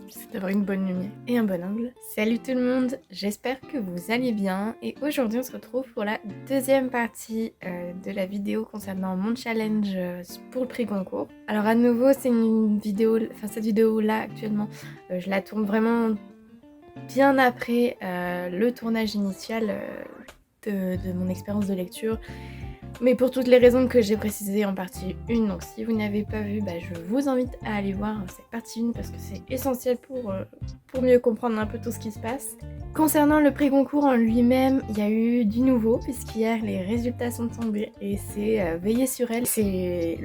C'est d'avoir une bonne lumière et un bon angle. Salut tout le monde, j'espère que vous allez bien et aujourd'hui on se retrouve pour la deuxième partie de la vidéo concernant mon challenge pour le prix Goncourt. Alors à nouveau c'est une vidéo, cette vidéo là actuellement je la tourne vraiment bien après le tournage initial de mon expérience de lecture. Mais pour toutes les raisons que j'ai précisées en partie 1, donc si vous n'avez pas vu, je vous invite à aller voir cette partie 1 parce que c'est essentiel pour mieux comprendre un peu tout ce qui se passe. Concernant le prix Goncourt en lui-même, il y a eu du nouveau puisqu'hier les résultats sont tombés et c'est Veiller sur elle. C'est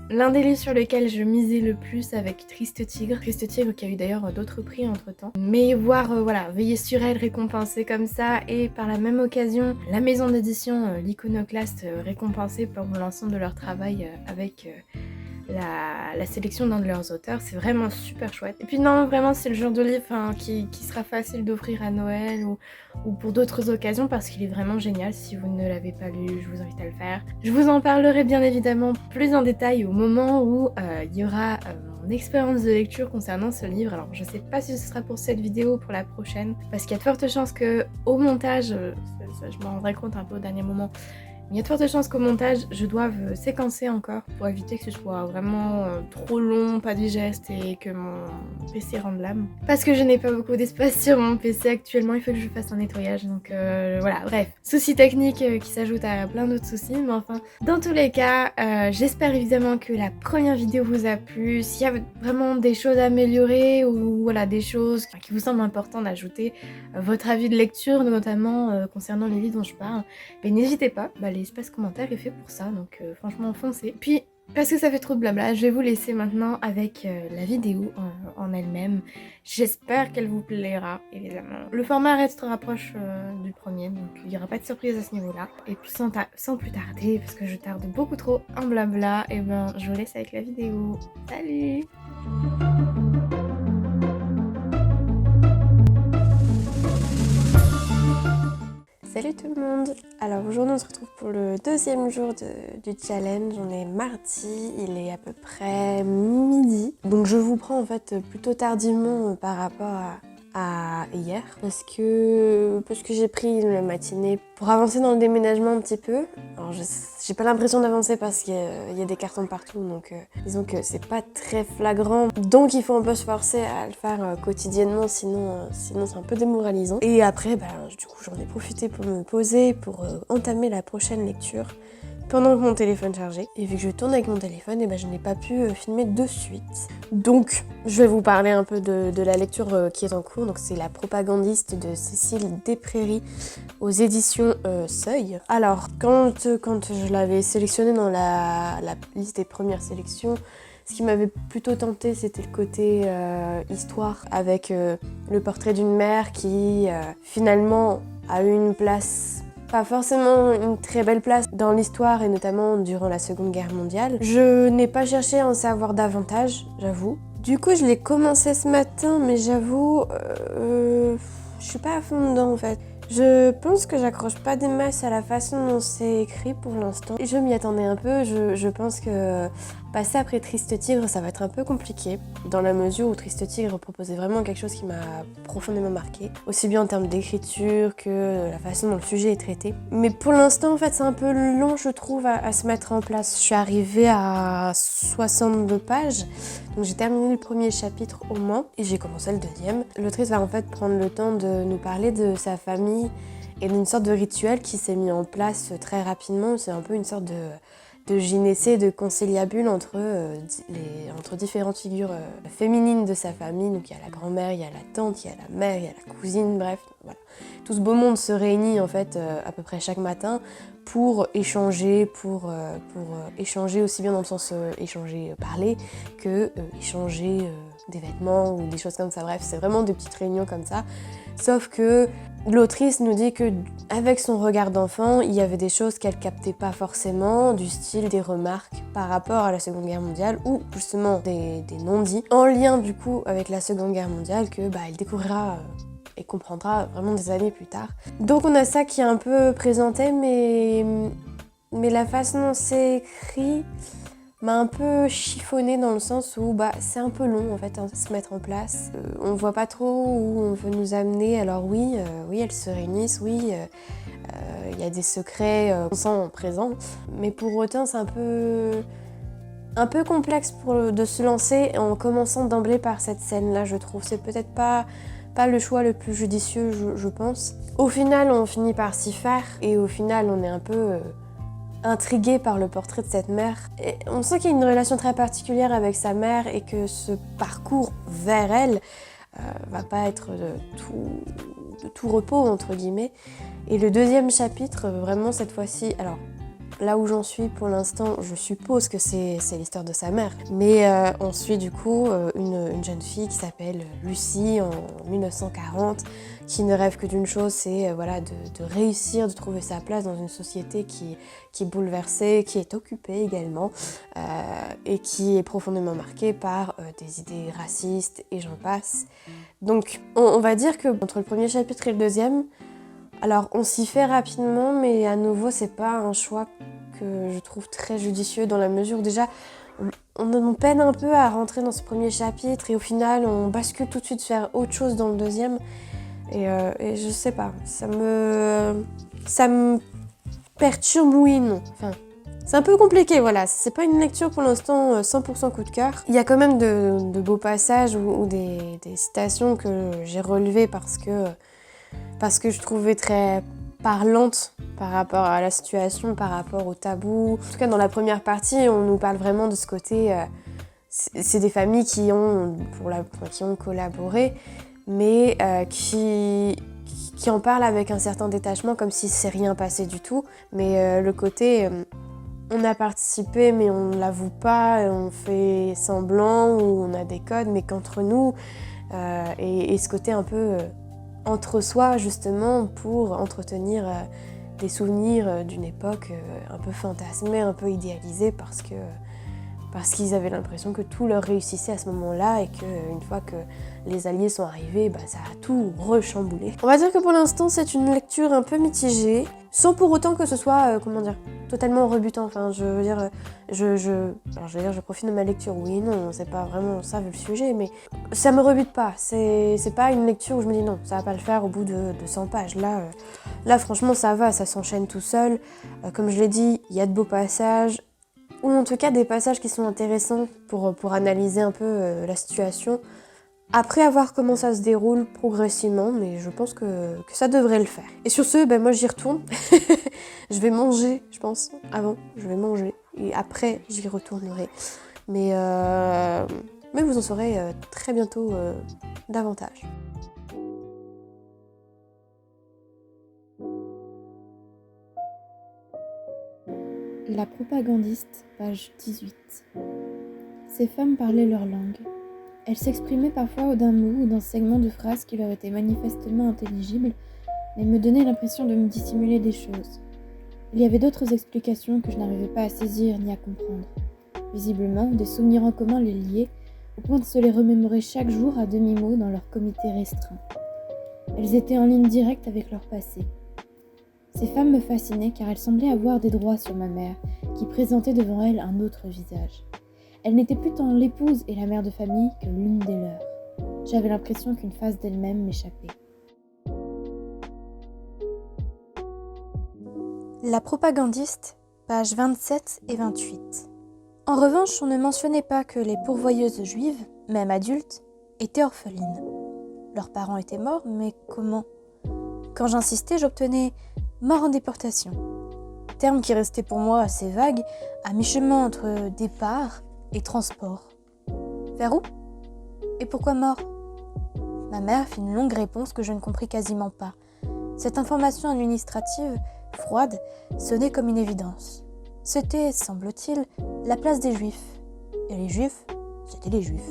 l'un des livres sur lesquels je misais le plus avec Triste Tigre qui a eu d'ailleurs d'autres prix entre temps. Mais voir Veiller sur elle récompensée comme ça et par la même occasion la maison d'édition l'Iconoclaste récompensée pour l'ensemble de leur travail avec la sélection d'un de leurs auteurs, c'est vraiment super chouette. Et puis non, vraiment c'est le genre de livre qui sera facile d'offrir à Noël ou pour d'autres occasions parce qu'il est vraiment génial. Si vous ne l'avez pas lu, je vous invite à le faire. Je vous en parlerai bien évidemment plus en détail au moment où il y aura mon expérience de lecture concernant ce livre. Alors je sais pas si ce sera pour cette vidéo ou pour la prochaine parce qu'il y a de fortes chances que au montage, ça, je m'en rendrai compte un peu au dernier moment, il y a de fortes chances qu'au montage, je doive séquencer encore pour éviter que ce soit vraiment trop long, pas digeste et que mon PC rende l'âme. Parce que je n'ai pas beaucoup d'espace sur mon PC actuellement, il faut que je fasse un nettoyage, donc voilà, bref. Soucis techniques qui s'ajoutent à plein d'autres soucis, mais enfin, dans tous les cas, j'espère évidemment que la première vidéo vous a plu. S'il y a vraiment des choses à améliorer ou voilà, des choses qui vous semblent importantes d'ajouter, votre avis de lecture, notamment concernant les livres dont je parle, n'hésitez pas, l'espace commentaire est fait pour ça, donc franchement foncez. Puis, parce que ça fait trop de blabla, je vais vous laisser maintenant avec la vidéo en elle-même. J'espère qu'elle vous plaira, évidemment. Le format restera proche du premier, donc il n'y aura pas de surprise à ce niveau-là. Et puis sans plus tarder, parce que je tarde beaucoup trop en blabla, et je vous laisse avec la vidéo. Salut! Salut tout le monde! Alors aujourd'hui on se retrouve pour le deuxième jour du challenge, on est mardi, il est à peu près midi. Donc je vous prends en fait plutôt tardivement par rapport à hier parce que j'ai pris la matinée pour avancer dans le déménagement un petit peu. Alors j'ai pas l'impression d'avancer parce qu'il y a des cartons partout, donc disons que c'est pas très flagrant, donc il faut un peu se forcer à le faire quotidiennement, sinon c'est un peu démoralisant. Et après du coup j'en ai profité pour me poser, pour entamer la prochaine lecture pendant que mon téléphone chargeait. Et vu que je tourne avec mon téléphone, je n'ai pas pu filmer de suite. Donc, je vais vous parler un peu de la lecture qui est en cours. Donc, c'est La propagandiste de Cécile Desprairies aux éditions Seuil. Alors, quand je l'avais sélectionnée dans la liste des premières sélections, ce qui m'avait plutôt tenté, c'était le côté histoire, avec le portrait d'une mère qui finalement a eu une place, pas forcément une très belle place dans l'histoire et notamment durant la Seconde Guerre mondiale. Je n'ai pas cherché à en savoir davantage, j'avoue. Du coup, je l'ai commencé ce matin, mais j'avoue, je suis pas à fond dedans en fait. Je pense que j'accroche pas des masses à la façon dont c'est écrit pour l'instant. Je m'y attendais un peu, je pense que passer après Triste Tigre, ça va être un peu compliqué, dans la mesure où Triste Tigre proposait vraiment quelque chose qui m'a profondément marqué, aussi bien en termes d'écriture que la façon dont le sujet est traité. Mais pour l'instant, en fait, c'est un peu long, je trouve, à se mettre en place. Je suis arrivée à 62 pages, donc j'ai terminé le premier chapitre au moins, et j'ai commencé le deuxième. L'autrice va en fait prendre le temps de nous parler de sa famille et d'une sorte de rituel qui s'est mis en place très rapidement. C'est un peu une sorte de gynécée, de conciliabule entre différentes figures féminines de sa famille. Donc il y a la grand-mère, il y a la tante, il y a la mère, il y a la cousine, bref, voilà. Tout ce beau monde se réunit en fait à peu près chaque matin pour échanger, échanger aussi bien dans le sens échanger parler que échanger des vêtements ou des choses comme ça. Bref, c'est vraiment des petites réunions comme ça. Sauf que l'autrice nous dit que avec son regard d'enfant, il y avait des choses qu'elle captait pas forcément, du style des remarques par rapport à la Seconde Guerre mondiale ou justement des non-dits en lien du coup avec la Seconde Guerre mondiale que elle découvrira et comprendra vraiment des années plus tard. Donc on a ça qui est un peu présenté, mais la façon dont c'est écrit, m'a un peu chiffonnée dans le sens où c'est un peu long en fait à se mettre en place. On voit pas trop où on veut nous amener. Alors oui, elles se réunissent, oui, il y a des secrets, on sent présent. Mais pour autant, c'est un peu complexe de se lancer en commençant d'emblée par cette scène-là, je trouve. C'est peut-être pas le choix le plus judicieux, je pense. Au final, on finit par s'y faire et au final, on est un peu intrigué par le portrait de cette mère. Et on sent qu'il y a une relation très particulière avec sa mère et que ce parcours vers elle va pas être de tout repos, entre guillemets. Et le deuxième chapitre, vraiment cette fois-ci, alors là où j'en suis pour l'instant, je suppose que c'est l'histoire de sa mère. Mais on suit du coup une jeune fille qui s'appelle Lucie en 1940, qui ne rêve que d'une chose, c'est de réussir, de trouver sa place dans une société qui est bouleversée, qui est occupée également, et qui est profondément marquée par des idées racistes et j'en passe. Donc on va dire que entre le premier chapitre et le deuxième, alors on s'y fait rapidement, mais à nouveau c'est pas un choix que je trouve très judicieux dans la mesure où déjà on peine un peu à rentrer dans ce premier chapitre et au final on bascule tout de suite vers autre chose dans le deuxième et je sais pas, ça me perturbe oui non. Enfin, c'est un peu compliqué, voilà, c'est pas une lecture pour l'instant 100% coup de cœur. Il y a quand même de beaux passages ou des citations que j'ai relevées parce que je trouvais très parlante par rapport à la situation, par rapport au tabou. En tout cas, dans la première partie, on nous parle vraiment de ce côté... c'est des familles qui ont collaboré, mais qui en parlent avec un certain détachement, comme si c'est rien passé du tout. Mais le côté... on a participé, mais on ne l'avoue pas, on fait semblant, ou on a des codes, mais qu'entre nous... et ce côté un peu... entre soi justement pour entretenir des souvenirs d'une époque un peu fantasmée, un peu idéalisée parce qu'ils avaient l'impression que tout leur réussissait à ce moment-là et qu'une fois que les Alliés sont arrivés, ça a tout rechamboulé. On va dire que pour l'instant c'est une lecture un peu mitigée, sans pour autant que ce soit, totalement rebutant. Enfin, je veux dire, je profite de ma lecture, oui, non, c'est pas vraiment ça le sujet, mais ça me rebute pas. C'est pas une lecture où je me dis non, ça va pas le faire au bout de 100 pages. Là, franchement, ça va, ça s'enchaîne tout seul. Comme je l'ai dit, il y a de beaux passages, ou en tout cas des passages qui sont intéressants pour analyser un peu la situation. Après avoir comment ça se déroule progressivement, mais je pense que ça devrait le faire. Et sur ce, moi j'y retourne. Je vais manger, je pense, avant, je vais manger. Et après, j'y retournerai. Mais vous en saurez très bientôt davantage. La propagandiste, page 18. Ces femmes parlaient leur langue. Elles s'exprimaient parfois d'un mot ou d'un segment de phrase qui leur était manifestement intelligible, mais me donnait l'impression de me dissimuler des choses. Il y avait d'autres explications que je n'arrivais pas à saisir ni à comprendre. Visiblement, des souvenirs en commun les liaient, au point de se les remémorer chaque jour à demi-mot dans leur comité restreint. Elles étaient en ligne directe avec leur passé. Ces femmes me fascinaient car elles semblaient avoir des droits sur ma mère, qui présentait devant elles un autre visage. Elle n'était plus tant l'épouse et la mère de famille que l'une des leurs. J'avais l'impression qu'une face d'elle-même m'échappait. La propagandiste, pages 27 et 28. En revanche, on ne mentionnait pas que les pourvoyeuses juives, même adultes, étaient orphelines. Leurs parents étaient morts, mais comment ? Quand j'insistais, j'obtenais « mort en déportation », terme qui restait pour moi assez vague, à mi-chemin entre départ et transport. Vers où ? Et pourquoi mort ? Ma mère fit une longue réponse que je ne compris quasiment pas. Cette information administrative, froide, sonnait comme une évidence. C'était, semble-t-il, la place des Juifs. Et les Juifs, c'était les Juifs.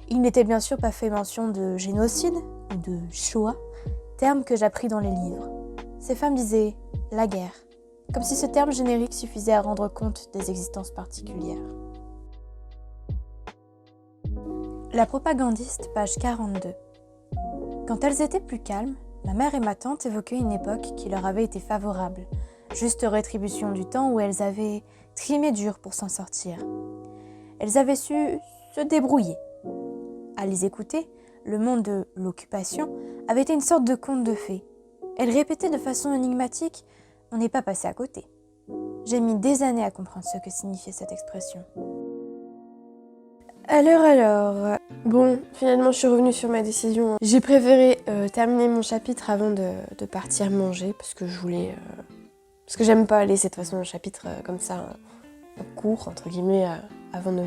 Il n'était bien sûr pas fait mention de génocide ou de Shoah, terme que j'appris dans les livres. Ces femmes disaient « la guerre », comme si ce terme générique suffisait à rendre compte des existences particulières. La propagandiste, page 42. Quand elles étaient plus calmes, ma mère et ma tante évoquaient une époque qui leur avait été favorable, juste rétribution du temps où elles avaient trimé dur pour s'en sortir. Elles avaient su se débrouiller. À les écouter, le monde de l'occupation avait été une sorte de conte de fées. Elles répétaient de façon énigmatique « on n'est pas passé à côté ». J'ai mis des années à comprendre ce que signifiait cette expression. Alors, bon, finalement je suis revenue sur ma décision. J'ai préféré terminer mon chapitre avant de partir manger parce que je voulais... parce que j'aime pas laisser de toute façon un chapitre comme ça en cours, entre guillemets, avant de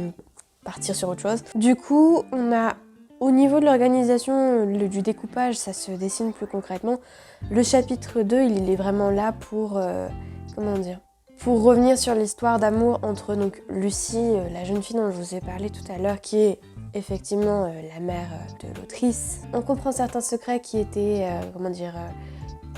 partir sur autre chose. Du coup, on a, au niveau de l'organisation, du découpage, ça se dessine plus concrètement. Le chapitre 2, il est vraiment là pour... comment dire ? Pour revenir sur l'histoire d'amour entre donc Lucie, la jeune fille dont je vous ai parlé tout à l'heure, qui est effectivement la mère de l'autrice. On comprend certains secrets qui étaient,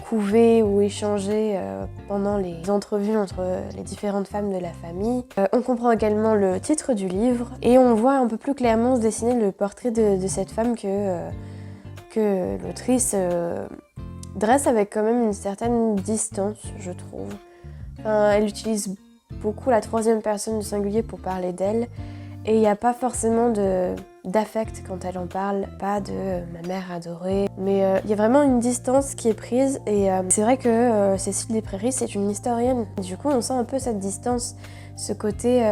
couvés ou échangés pendant les entrevues entre les différentes femmes de la famille. On comprend également le titre du livre et on voit un peu plus clairement se dessiner le portrait de cette femme que l'autrice dresse avec quand même une certaine distance, je trouve. Elle utilise beaucoup la troisième personne du singulier pour parler d'elle et il n'y a pas forcément d'affect quand elle en parle, pas de ma mère adorée, mais il y a vraiment une distance qui est prise et c'est vrai que Cécile Desprairies c'est une historienne. Du coup on sent un peu cette distance, ce côté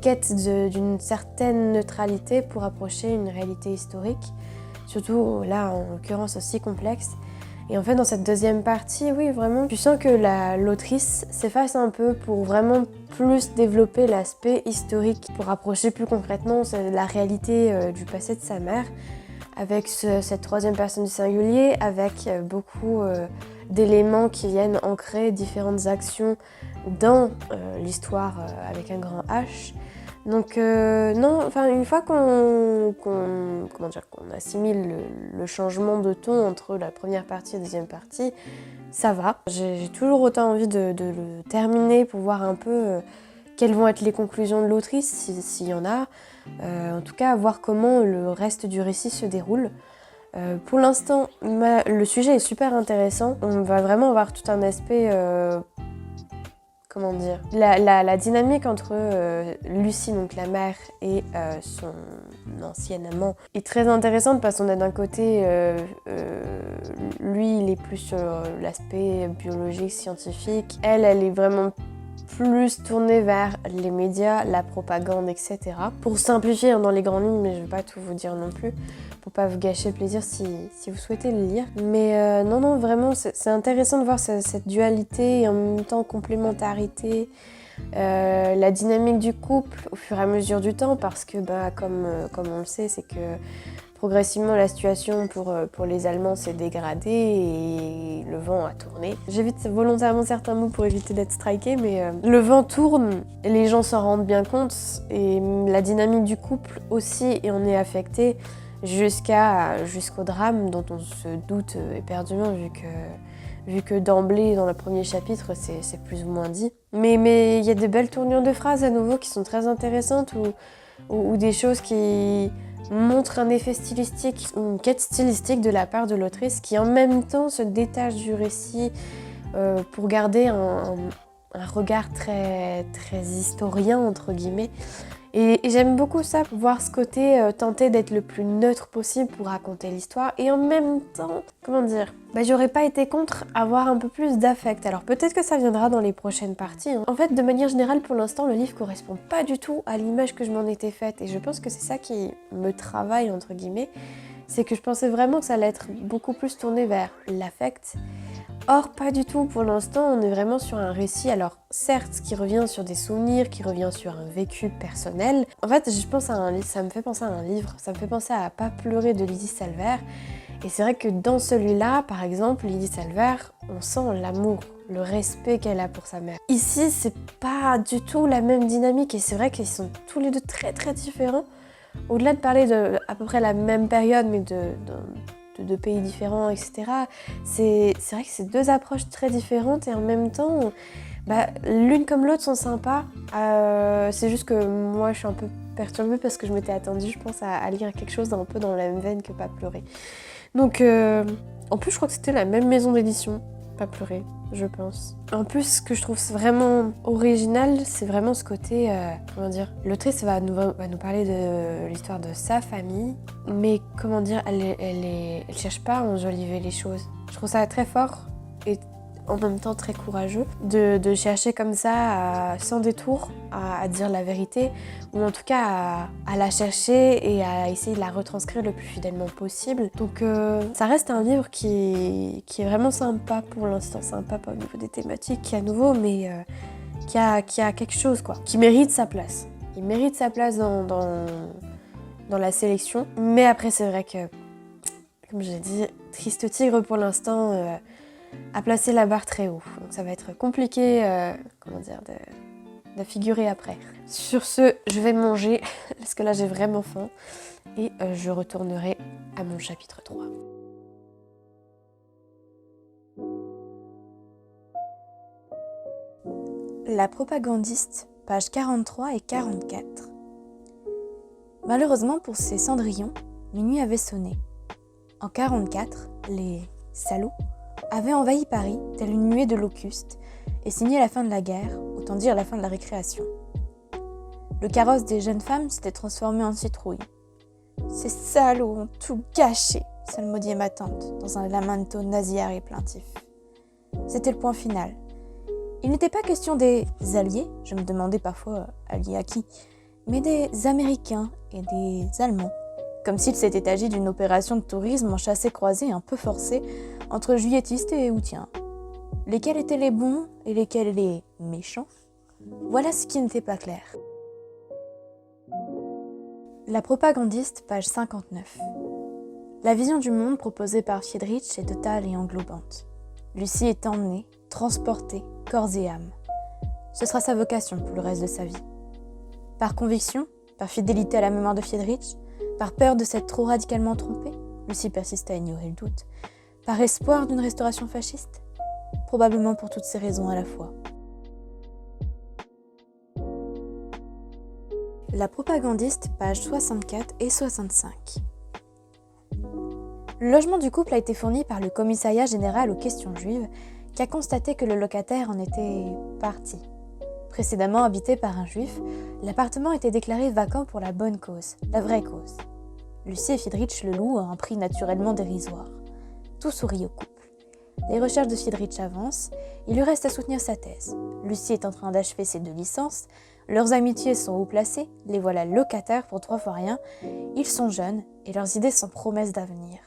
quête d'une certaine neutralité pour approcher une réalité historique, surtout là en l'occurrence aussi complexe. Et en fait, dans cette deuxième partie, oui, vraiment, tu sens que l'autrice s'efface un peu pour vraiment plus développer l'aspect historique, pour approcher plus concrètement la réalité du passé de sa mère, avec cette troisième personne du singulier, avec beaucoup d'éléments qui viennent ancrer différentes actions dans l'histoire avec un grand H. Donc non, enfin une fois qu'on assimile le changement de ton entre la première partie et la deuxième partie, ça va. J'ai toujours autant envie de le terminer pour voir un peu quelles vont être les conclusions de l'autrice, s'il y en a. En tout cas, voir comment le reste du récit se déroule. Pour l'instant, le sujet est super intéressant. On va vraiment avoir tout un aspect... comment dire, la dynamique entre Lucie, donc la mère, et son ancien amant est très intéressante parce qu'on a d'un côté, lui il est plus sur l'aspect biologique, scientifique, elle est vraiment plus tournée vers les médias, la propagande, etc. Pour simplifier dans les grandes lignes, mais je ne vais pas tout vous dire non plus, pour pas vous gâcher le plaisir si vous souhaitez le lire. Mais non, vraiment, c'est intéressant de voir cette dualité et en même temps complémentarité, la dynamique du couple au fur et à mesure du temps, parce que comme on le sait, c'est que progressivement la situation pour les Allemands s'est dégradée et le vent a tourné. J'évite volontairement certains mots pour éviter d'être striké, mais le vent tourne, et les gens s'en rendent bien compte et la dynamique du couple aussi, et on est affecté jusqu'au drame dont on se doute éperdument vu que d'emblée dans le premier chapitre c'est plus ou moins dit. Mais il y a des belles tournures de phrases à nouveau qui sont très intéressantes ou des choses qui montrent un effet stylistique, une quête stylistique de la part de l'autrice qui en même temps se détache du récit pour garder un regard très, très historien entre guillemets. Et j'aime beaucoup ça, voir ce côté tenter d'être le plus neutre possible pour raconter l'histoire et en même temps, comment dire, j'aurais pas été contre avoir un peu plus d'affect. Alors peut-être que ça viendra dans les prochaines parties. Hein. En fait, de manière générale, pour l'instant, le livre correspond pas du tout à l'image que je m'en étais faite et je pense que c'est ça qui me travaille, entre guillemets, c'est que je pensais vraiment que ça allait être beaucoup plus tourné vers l'affect. Or, pas du tout. Pour l'instant, on est vraiment sur un récit, alors certes, qui revient sur des souvenirs, qui revient sur un vécu personnel. En fait, je pense à un livre, ça me fait penser à un livre, ça me fait penser à Pas pleurer de Lydie Salvert. Et c'est vrai que dans celui-là, par exemple, Lydie Salvert, on sent l'amour, le respect qu'elle a pour sa mère. Ici, c'est pas du tout la même dynamique et c'est vrai qu'ils sont tous les deux très très différents. Au-delà de parler de à peu près la même période, mais de pays différents, etc. C'est vrai que c'est deux approches très différentes et en même temps, l'une comme l'autre sont sympas. C'est juste que moi, je suis un peu perturbée parce que je m'étais attendue, je pense, à lire quelque chose un peu dans la même veine que Pas pleurer. Donc, en plus, je crois que c'était la même maison d'édition. pas pleurer, je pense. En plus, ce que je trouve vraiment original, c'est vraiment ce côté, comment dire, l'autrice va nous parler de l'histoire de sa famille, mais comment dire, elle cherche pas à enjoliver les choses. Je trouve ça très fort et en même temps très courageux de chercher comme ça, sans détour, à dire la vérité, ou en tout cas à la chercher et à essayer de la retranscrire le plus fidèlement possible. Donc ça reste un livre qui est vraiment sympa pour l'instant, sympa pas au niveau des thématiques, qui est à nouveau, mais qui a quelque chose quoi, qui mérite sa place. Il mérite sa place dans la sélection, mais après c'est vrai que, comme j'ai dit, Triste Tigre pour l'instant a placé la barre très haut. Donc ça va être compliqué de figurer après. Sur ce, je vais manger, parce que là j'ai vraiment faim, et je retournerai à mon chapitre 3. La propagandiste, pages 43 et 44. Malheureusement pour ces Cendrillon, minuit avait sonné. En 44, les salauds avaient envahi Paris, telle une nuée de locustes, et signé la fin de la guerre, autant dire la fin de la récréation. Le carrosse des jeunes femmes s'était transformé en citrouille. « Ces salauds ont tout gâché !» psalmodiait ma tante, dans un lamento nasillard et plaintif. C'était le point final. Il n'était pas question des Alliés, je me demandais parfois alliés à qui, mais des Américains et des Allemands, comme s'il s'était agi d'une opération de tourisme en chassé-croisé un peu forcé entre juilletistes et houtiens. Lesquels étaient les bons et lesquels les méchants? Voilà ce qui n'était pas clair. La propagandiste, page 59. La vision du monde proposée par Friedrich est totale et englobante. Lucie est emmenée, transportée, corps et âme. Ce sera sa vocation pour le reste de sa vie. Par conviction, par fidélité à la mémoire de Friedrich, par peur de s'être trop radicalement trompée, Lucie persiste à ignorer le doute. Par espoir d'une restauration fasciste? Probablement pour toutes ces raisons à la fois. La propagandiste, pages 64 et 65. Le logement du couple a été fourni par le commissariat général aux questions juives, qui a constaté que le locataire en était parti. Précédemment habité par un juif, l'appartement était déclaré vacant pour la bonne cause, la vraie cause. Lucie et Friedrich le louent à un prix naturellement dérisoire. Tout sourit au couple. Les recherches de Friedrich avancent, il lui reste à soutenir sa thèse. Lucie est en train d'achever ses 2 licences, leurs amitiés sont haut placées, les voilà locataires pour 3 fois rien, ils sont jeunes et leurs idées sont promesses d'avenir.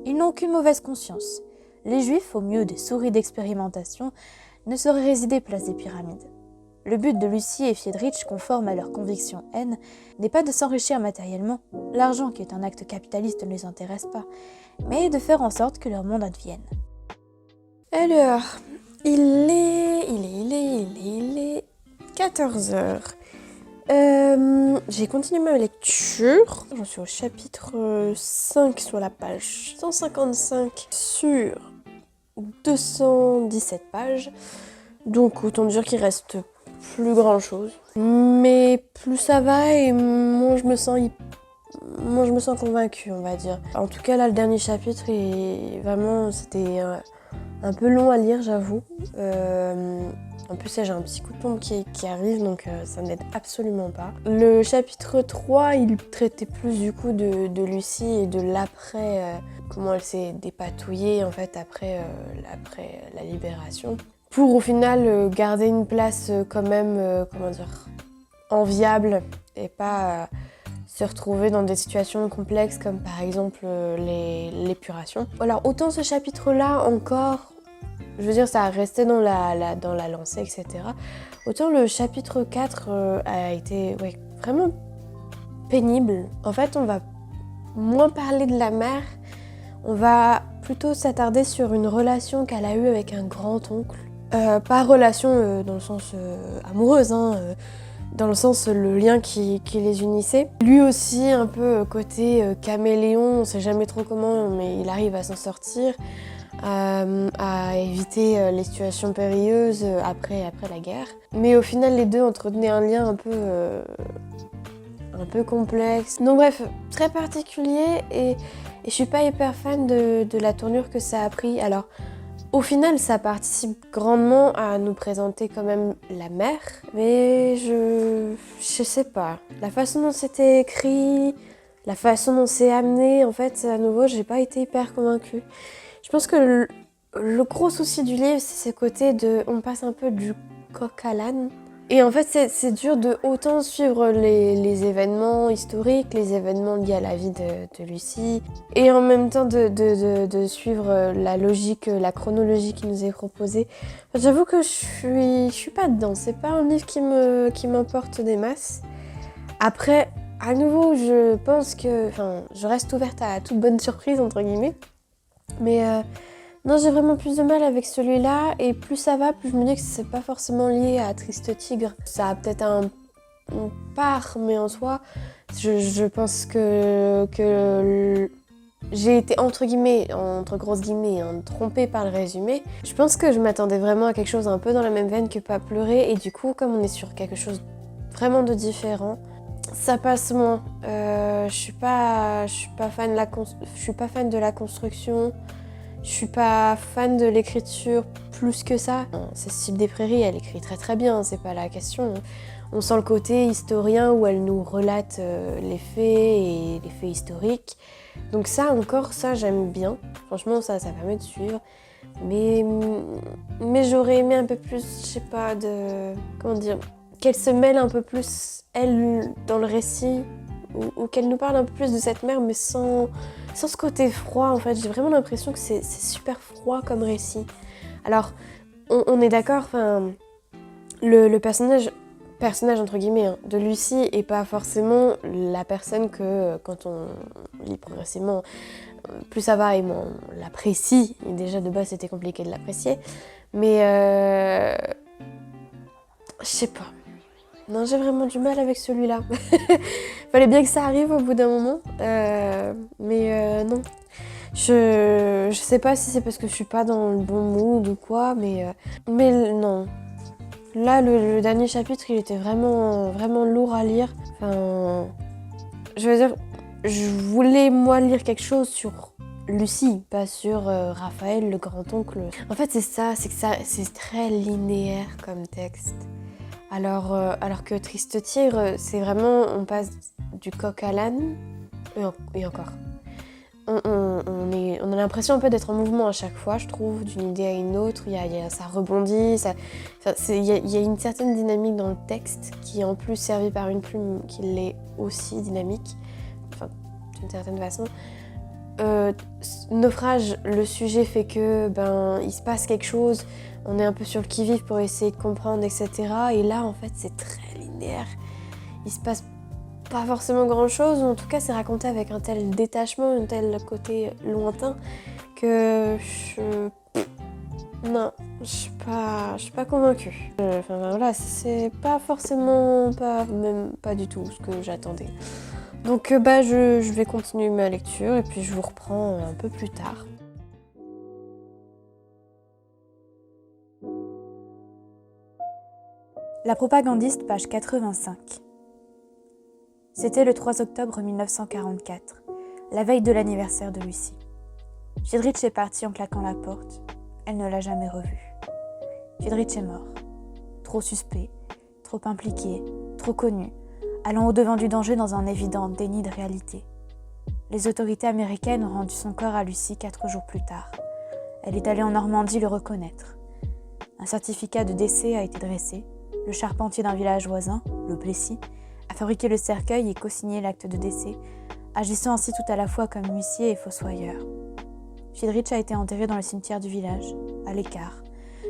Ils n'ont aucune mauvaise conscience. Les juifs, au mieux des souris d'expérimentation, ne sauraient résider place des pyramides. Le but de Lucie et Friedrich, conforme à leur conviction haine, n'est pas de s'enrichir matériellement, l'argent qui est un acte capitaliste ne les intéresse pas, mais de faire en sorte que leur monde advienne. Alors, il est 14h. J'ai continué ma lecture. Je suis au chapitre 5 sur la page 155 sur 217 pages. Donc autant dire qu'il reste plus grand chose. Mais plus ça va et moins je me sens convaincue, on va dire. En tout cas là, le dernier chapitre est vraiment, c'était un peu long à lire, j'avoue. En plus, j'ai un petit coup de pompe qui arrive, donc ça ne m'aide absolument pas. Le chapitre 3, il traitait plus du coup de Lucie et de l'après, comment elle s'est dépatouillée en fait après la libération. Pour au final garder une place quand même, enviable et pas se retrouver dans des situations complexes comme par exemple l'épuration. Alors autant ce chapitre-là encore, je veux dire, ça a resté dans la lancée, etc. Autant le chapitre 4 a été vraiment pénible. En fait, on va moins parler de la mère, on va plutôt s'attarder sur une relation qu'elle a eue avec un grand-oncle. Pas relation dans le sens amoureuse, dans le sens le lien qui les unissait. Lui aussi, un peu côté caméléon, on sait jamais trop comment, mais il arrive à s'en sortir. À éviter les situations périlleuses après la guerre. Mais au final, les deux entretenaient un lien un peu complexe. Donc bref, très particulier et je suis pas hyper fan de la tournure que ça a pris. Alors, Au final, ça participe grandement à nous présenter quand même la mère, mais je sais pas. La façon dont c'était écrit, la façon dont c'est amené, en fait, à nouveau, j'ai pas été hyper convaincue. Je pense que le gros souci du livre, c'est ce côté de... On passe un peu du coq à l'âne. Et en fait, c'est dur de autant suivre les événements historiques, les événements liés à la vie de Lucie, et en même temps de suivre la logique, la chronologie qui nous est proposée. Enfin, j'avoue que je suis pas dedans, c'est pas un livre qui m'importe des masses. Après, à nouveau, je pense que... Enfin, je reste ouverte à toute bonne surprise, entre guillemets, mais... Non, j'ai vraiment plus de mal avec celui-là, et plus ça va, plus je me dis que c'est pas forcément lié à Triste Tigre. Ça a peut-être une part, mais en soi, je pense que j'ai été entre grosses guillemets, trompée par le résumé. Je pense que je m'attendais vraiment à quelque chose un peu dans la même veine que Pas pleurer, et du coup, comme on est sur quelque chose vraiment de différent, ça passe moins. Je suis pas fan de la construction. Je suis pas fan de l'écriture plus que ça. Cécile des Prairies, elle écrit très très bien, c'est pas la question. On sent le côté historien où elle nous relate les faits et les faits historiques. Donc ça encore, ça j'aime bien. Franchement, ça permet de suivre. Mais j'aurais aimé un peu plus, je sais pas, comment dire, qu'elle se mêle un peu plus, elle, dans le récit, ou qu'elle nous parle un peu plus de cette mère, mais sans ce côté froid, en fait. J'ai vraiment l'impression que c'est super froid comme récit. Alors, on est d'accord, enfin, le personnage entre guillemets, hein, de Lucie est pas forcément la personne que, quand on lit progressivement, plus ça va et moins on l'apprécie. Et déjà, de base, c'était compliqué de l'apprécier. Mais, je sais pas. Non, j'ai vraiment du mal avec celui-là. Fallait bien que ça arrive au bout d'un moment. Mais non. Je sais pas si c'est parce que je suis pas dans le bon mood ou quoi, mais non. Là, le dernier chapitre, il était vraiment, vraiment lourd à lire. Enfin, je veux dire, je voulais moi lire quelque chose sur Lucie, pas sur Raphaël, le grand-oncle. En fait, c'est que c'est très linéaire comme texte. Alors que Triste Tigre, c'est vraiment, on passe du coq à l'âne, et encore. On a l'impression un peu d'être en mouvement à chaque fois, je trouve, d'une idée à une autre. Ça rebondit, il y a une certaine dynamique dans le texte qui est en plus servie par une plume qui l'est aussi dynamique, enfin, d'une certaine façon. Naufrage, le sujet fait que il se passe quelque chose, on est un peu sur le qui-vive pour essayer de comprendre, etc. Et là, en fait, c'est très linéaire. Il se passe pas forcément grand-chose, ou en tout cas, c'est raconté avec un tel détachement, un tel côté lointain, que non, je suis pas convaincue. Enfin voilà, c'est pas forcément, même pas du tout ce que j'attendais. Donc je vais continuer ma lecture et puis je vous reprends un peu plus tard. La propagandiste, page 85. C'était le 3 octobre 1944, la veille de l'anniversaire de Lucie. Friedrich est parti en claquant la porte. Elle ne l'a jamais revu. Friedrich est mort. Trop suspect, trop impliqué, trop connu, allant au-devant du danger dans un évident déni de réalité. Les autorités américaines ont rendu son corps à Lucie 4 jours plus tard. Elle est allée en Normandie le reconnaître. Un certificat de décès a été dressé. Le charpentier d'un village voisin, le Plessis, a fabriqué le cercueil et co-signé l'acte de décès, agissant ainsi tout à la fois comme huissier et fossoyeur. Friedrich a été enterré dans le cimetière du village, à l'écart,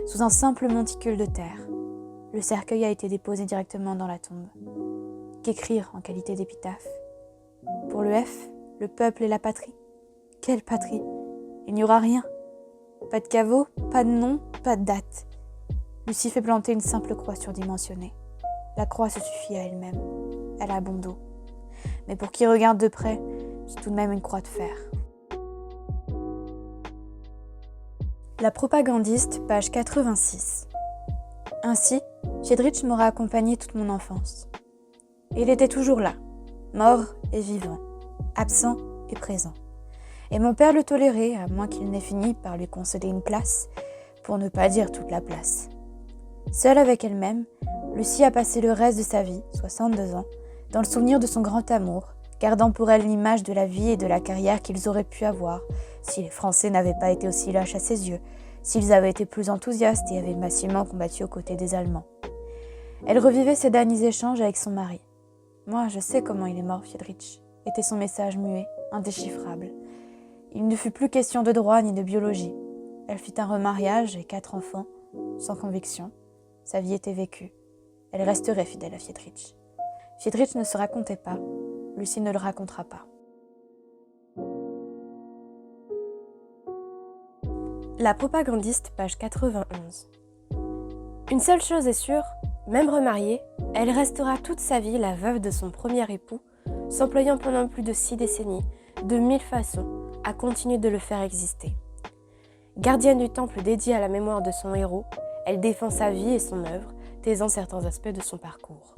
sous un simple monticule de terre. Le cercueil a été déposé directement dans la tombe. Qu'écrire en qualité d'épitaphe? Pour le F, le peuple et la patrie. Quelle patrie? Il n'y aura rien. Pas de caveau, pas de nom, pas de date. Lucie fait planter une simple croix surdimensionnée. La croix se suffit à elle-même. Elle a bon dos. Mais pour qui regarde de près, c'est tout de même une croix de fer. La propagandiste, page 86. Ainsi, Friedrich m'aura accompagné toute mon enfance. Il était toujours là, mort et vivant, absent et présent. Et mon père le tolérait, à moins qu'il n'ait fini par lui concéder une place, pour ne pas dire toute la place. Seule avec elle-même, Lucie a passé le reste de sa vie, 62 ans, dans le souvenir de son grand amour, gardant pour elle l'image de la vie et de la carrière qu'ils auraient pu avoir si les Français n'avaient pas été aussi lâches à ses yeux, s'ils avaient été plus enthousiastes et avaient massivement combattu aux côtés des Allemands. Elle revivait ces derniers échanges avec son mari. « Moi, je sais comment il est mort, Friedrich », était son message muet, indéchiffrable. Il ne fut plus question de droit ni de biologie. Elle fit un remariage et 4 enfants, sans conviction. Sa vie était vécue. Elle resterait fidèle à Friedrich. Friedrich ne se racontait pas. Lucie ne le racontera pas. La propagandiste, page 91. Une seule chose est sûre, même remariée, elle restera toute sa vie la veuve de son premier époux, s'employant pendant plus de 6 décennies, de 1000 façons, à continuer de le faire exister. Gardienne du temple dédié à la mémoire de son héros, elle défend sa vie et son œuvre, taisant certains aspects de son parcours.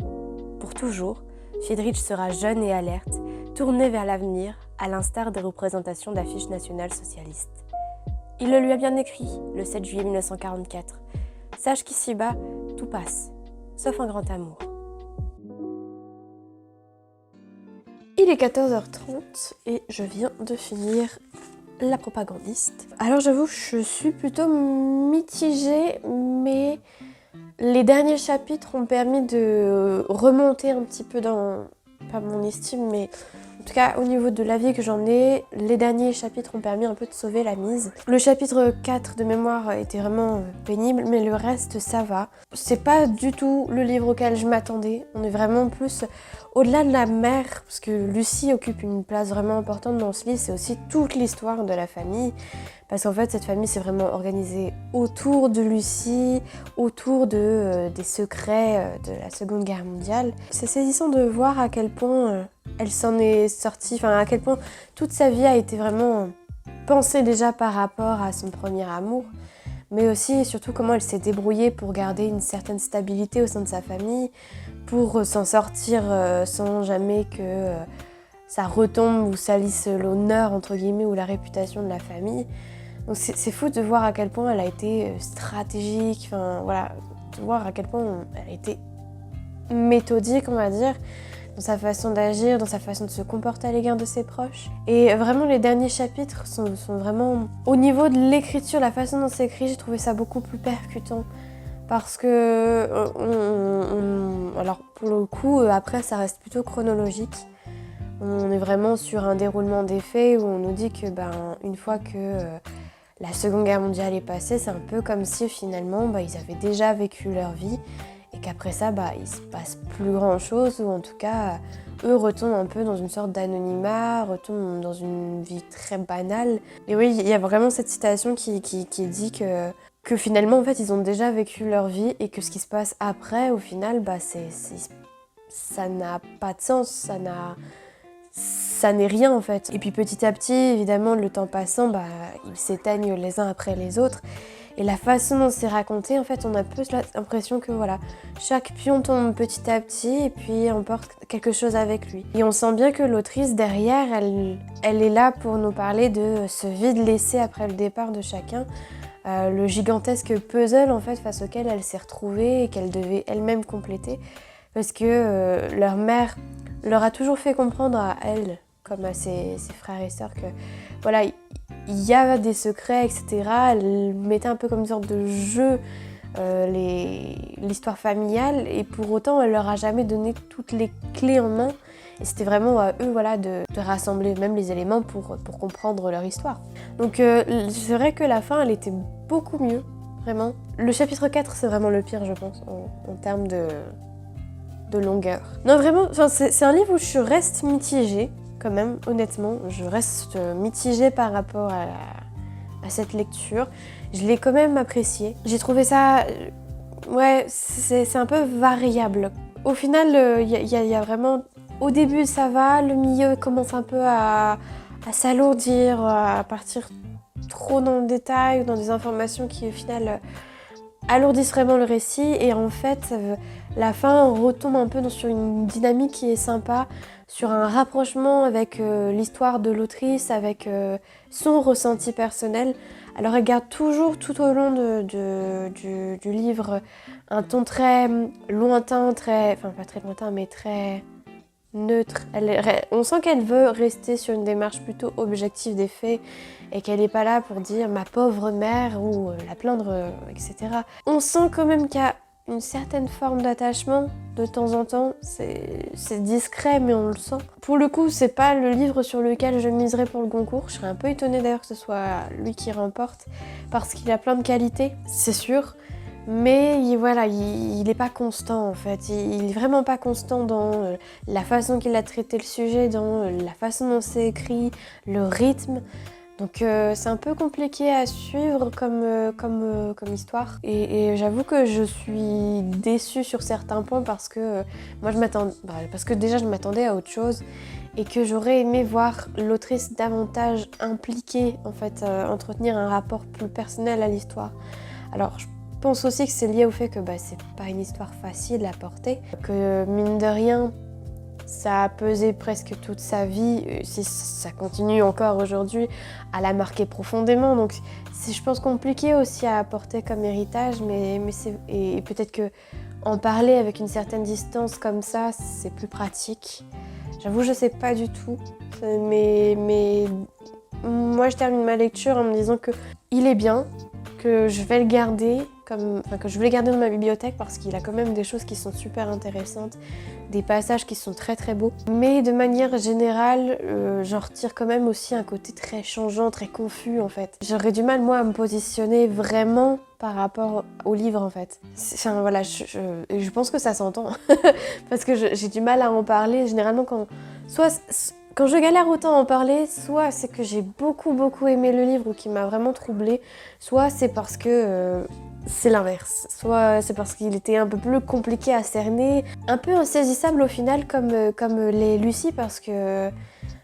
Pour toujours, Friedrich sera jeune et alerte, tourné vers l'avenir, à l'instar des représentations d'affiches nationales socialistes. Il le lui a bien écrit, le 7 juillet 1944. Sache qu'ici-bas, tout passe, sauf un grand amour. Il est 14h30 et je viens de finir La propagandiste. Alors j'avoue, je suis plutôt mitigée, mais les derniers chapitres ont permis de remonter un petit peu dans, pas mon estime, mais en tout cas au niveau de l'avis que j'en ai, les derniers chapitres ont permis un peu de sauver la mise. Le chapitre 4 de mémoire était vraiment pénible, mais le reste ça va. C'est pas du tout le livre auquel je m'attendais, on est vraiment plus au-delà de la mère, parce que Lucie occupe une place vraiment importante dans ce livre, c'est aussi toute l'histoire de la famille. Parce qu'en fait, cette famille s'est vraiment organisée autour de Lucie, autour des secrets de la Seconde Guerre mondiale. C'est saisissant de voir à quel point elle s'en est sortie, enfin à quel point toute sa vie a été vraiment pensée déjà par rapport à son premier amour, mais aussi et surtout comment elle s'est débrouillée pour garder une certaine stabilité au sein de sa famille, pour s'en sortir sans jamais que ça retombe ou salisse l'honneur entre guillemets ou la réputation de la famille. Donc c'est fou de voir à quel point elle a été stratégique, enfin voilà, de voir à quel point elle a été méthodique, on va dire, dans sa façon d'agir, dans sa façon de se comporter à l'égard de ses proches. Et vraiment les derniers chapitres sont vraiment, au niveau de l'écriture, la façon dont c'est écrit, j'ai trouvé ça beaucoup plus percutant. Parce que, alors pour le coup, après ça reste plutôt chronologique. On est vraiment sur un déroulement des faits où on nous dit que une fois que la Seconde Guerre mondiale est passée, c'est un peu comme si finalement ils avaient déjà vécu leur vie et qu'après ça il se passe plus grand chose, ou en tout cas eux retombent un peu dans une sorte d'anonymat, retombent dans une vie très banale. Et oui, il y a vraiment cette citation qui dit que finalement en fait ils ont déjà vécu leur vie et que ce qui se passe après au final ça n'a pas de sens, ça n'est rien en fait. Et puis petit à petit, évidemment, le temps passant, ils s'éteignent les uns après les autres. Et la façon dont c'est raconté, en fait, on a plus l'impression que voilà, chaque pion tombe petit à petit et puis emporte quelque chose avec lui. Et on sent bien que l'autrice derrière, elle est là pour nous parler de ce vide laissé après le départ de chacun. Le gigantesque puzzle en fait face auquel elle s'est retrouvée et qu'elle devait elle-même compléter. Parce que leur mère leur a toujours fait comprendre à elle, comme à ses frères et sœurs, que voilà, il y a des secrets, etc. Elle mettait un peu comme une sorte de jeu l'histoire familiale, et pour autant elle leur a jamais donné toutes les clés en main. Et c'était vraiment à eux de rassembler même les éléments pour comprendre leur histoire. Donc c'est vrai que la fin elle était beaucoup mieux, vraiment. Le chapitre 4 c'est vraiment le pire je pense en termes de longueur. Non vraiment, c'est un livre où je reste mitigée quand même, honnêtement. Je reste mitigée par rapport à cette lecture. Je l'ai quand même apprécié. J'ai trouvé ça... ouais, c'est un peu variable. Au final, il y a vraiment... Au début ça va, le milieu commence un peu à s'alourdir, à partir trop dans le détail, dans des informations qui au final alourdissent vraiment le récit, et en fait la fin retombe un peu sur une dynamique qui est sympa, sur un rapprochement avec l'histoire de l'autrice, avec son ressenti personnel. Alors elle garde toujours tout au long du livre un ton très lointain, enfin pas très lointain mais très neutre. On sent qu'elle veut rester sur une démarche plutôt objective des faits et qu'elle n'est pas là pour dire ma pauvre mère ou la plaindre, etc. On sent quand même qu'il y a une certaine forme d'attachement de temps en temps. C'est discret mais on le sent. Pour le coup, c'est pas le livre sur lequel je miserais pour le concours. Je serais un peu étonnée d'ailleurs que ce soit lui qui remporte parce qu'il a plein de qualités, c'est sûr. Mais il n'est pas constant en fait, il est vraiment pas constant dans la façon qu'il a traité le sujet, dans la façon dont c'est écrit, le rythme. Donc c'est un peu compliqué à suivre comme histoire. Et j'avoue que je suis déçue sur certains points parce que parce que déjà je m'attendais à autre chose et que j'aurais aimé voir l'autrice davantage impliquée, en fait, entretenir un rapport plus personnel à l'histoire. Alors je pense aussi que c'est lié au fait que c'est pas une histoire facile à porter, que mine de rien, ça a pesé presque toute sa vie, si ça continue encore aujourd'hui, à la marquer profondément. Donc c'est, je pense, compliqué aussi à apporter comme héritage, et peut-être que en parler avec une certaine distance comme ça, c'est plus pratique. J'avoue, je sais pas du tout, mais moi je termine ma lecture en me disant que il est bien, que je vais le garder que je vais le garder dans ma bibliothèque parce qu'il a quand même des choses qui sont super intéressantes, des passages qui sont très très beaux. Mais de manière générale, j'en retire quand même aussi un côté très changeant, très confus en fait. J'aurais du mal moi à me positionner vraiment par rapport au livre en fait. Enfin voilà, je pense que ça s'entend parce que j'ai du mal à en parler. Généralement quand je galère autant à en parler, soit c'est que j'ai beaucoup aimé le livre ou qui m'a vraiment troublée, soit c'est parce que c'est l'inverse. Soit c'est parce qu'il était un peu plus compliqué à cerner, un peu insaisissable au final comme l'est Lucie, parce que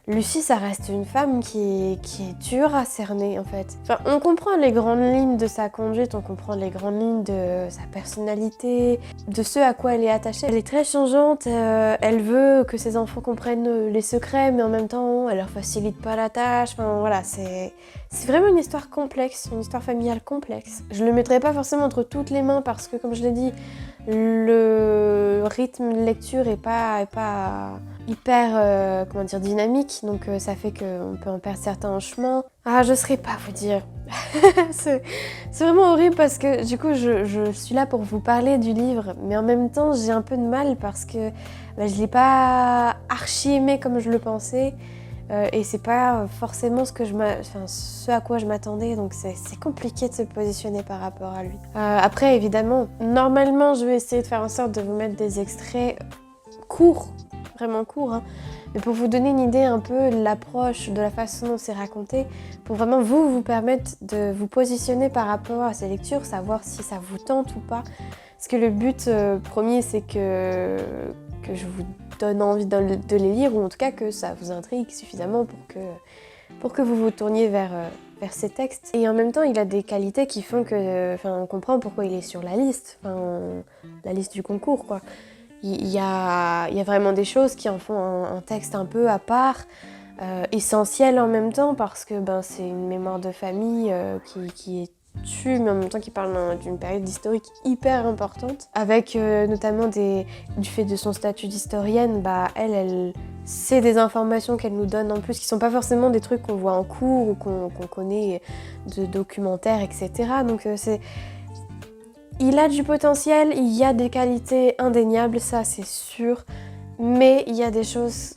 Lucie, ça reste une femme qui est dure à cerner en fait. Enfin, on comprend les grandes lignes de sa conduite, on comprend les grandes lignes de sa personnalité, de ce à quoi elle est attachée. Elle est très changeante, elle veut que ses enfants comprennent les secrets, mais en même temps, elle leur facilite pas la tâche. Enfin voilà, c'est vraiment une histoire complexe, une histoire familiale complexe. Je le mettrai pas forcément entre toutes les mains parce que, comme je l'ai dit, le rythme de lecture est pas hyper dynamique, donc ça fait qu'on peut en perdre certains en chemin. Ah, je saurais pas vous dire. c'est vraiment horrible parce que du coup je suis là pour vous parler du livre, mais en même temps j'ai un peu de mal parce que je l'ai pas archi aimé comme je le pensais. Et c'est pas forcément ce à quoi je m'attendais, donc c'est compliqué de se positionner par rapport à lui. Après évidemment, normalement je vais essayer de faire en sorte de vous mettre des extraits courts, vraiment courts, hein, mais pour vous donner une idée un peu de l'approche, de la façon dont c'est raconté, pour vraiment vous permettre de vous positionner par rapport à ces lectures, savoir si ça vous tente ou pas. Parce que le but premier, c'est que je vous donne envie de les lire, ou en tout cas que ça vous intrigue suffisamment pour que vous vous tourniez vers ces textes. Et en même temps, il a des qualités qui font que, on comprend pourquoi il est sur la liste, la liste du concours, quoi. Il y a vraiment des choses qui en font un texte un peu à part, essentiel en même temps, parce que c'est une mémoire de famille qui est tue, mais en même temps qui parle d'une période historique hyper importante, avec notamment du fait de son statut d'historienne, elle c'est des informations qu'elle nous donne en plus, qui sont pas forcément des trucs qu'on voit en cours ou qu'on connaît de documentaires, etc. Donc il a du potentiel, il y a des qualités indéniables, ça c'est sûr, mais il y a des choses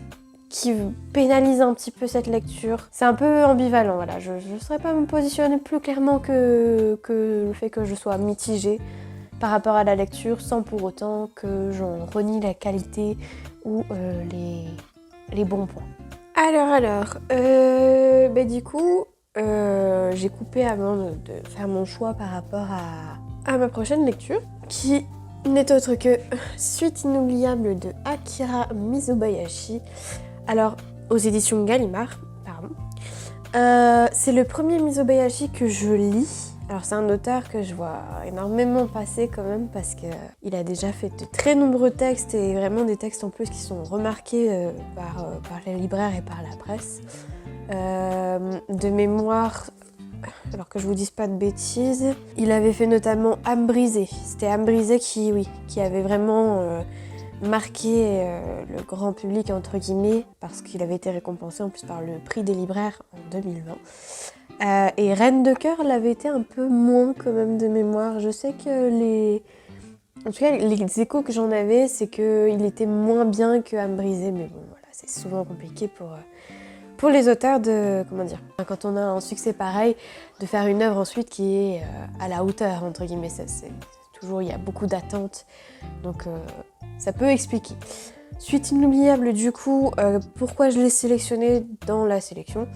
qui pénalisent un petit peu cette lecture. C'est un peu ambivalent, voilà. Je ne saurais pas me positionner plus clairement que le fait que je sois mitigée par rapport à la lecture, sans pour autant que j'en renie la qualité ou les bons points. Alors, du coup, j'ai coupé avant de faire mon choix par rapport à ma prochaine lecture, qui n'est autre que Suite inoubliable de Akira Mizobayashi. Alors, aux éditions Gallimard, pardon. C'est le premier Mizobayashi que je lis. Alors c'est un auteur que je vois énormément passer quand même parce qu'il a déjà fait de très nombreux textes et vraiment des textes en plus qui sont remarqués par les libraires et par la presse. De mémoire, alors que je vous dise pas de bêtises, il avait fait notamment Âme brisée. C'était Âme brisée qui avait vraiment marqué le grand public entre guillemets parce qu'il avait été récompensé en plus par le prix des libraires en 2020. Et Reine de cœur l'avait été un peu moins quand même de mémoire. Je sais que en tout cas les échos que j'en avais, c'est qu'il était moins bien que Âme brisée, mais bon voilà, c'est souvent compliqué pour les auteurs de, comment dire, quand on a un succès pareil, de faire une œuvre ensuite qui est à la hauteur, entre guillemets. C'est toujours, il y a beaucoup d'attentes, donc ça peut expliquer. Suite inoubliable du coup, pourquoi je l'ai sélectionné dans la sélection,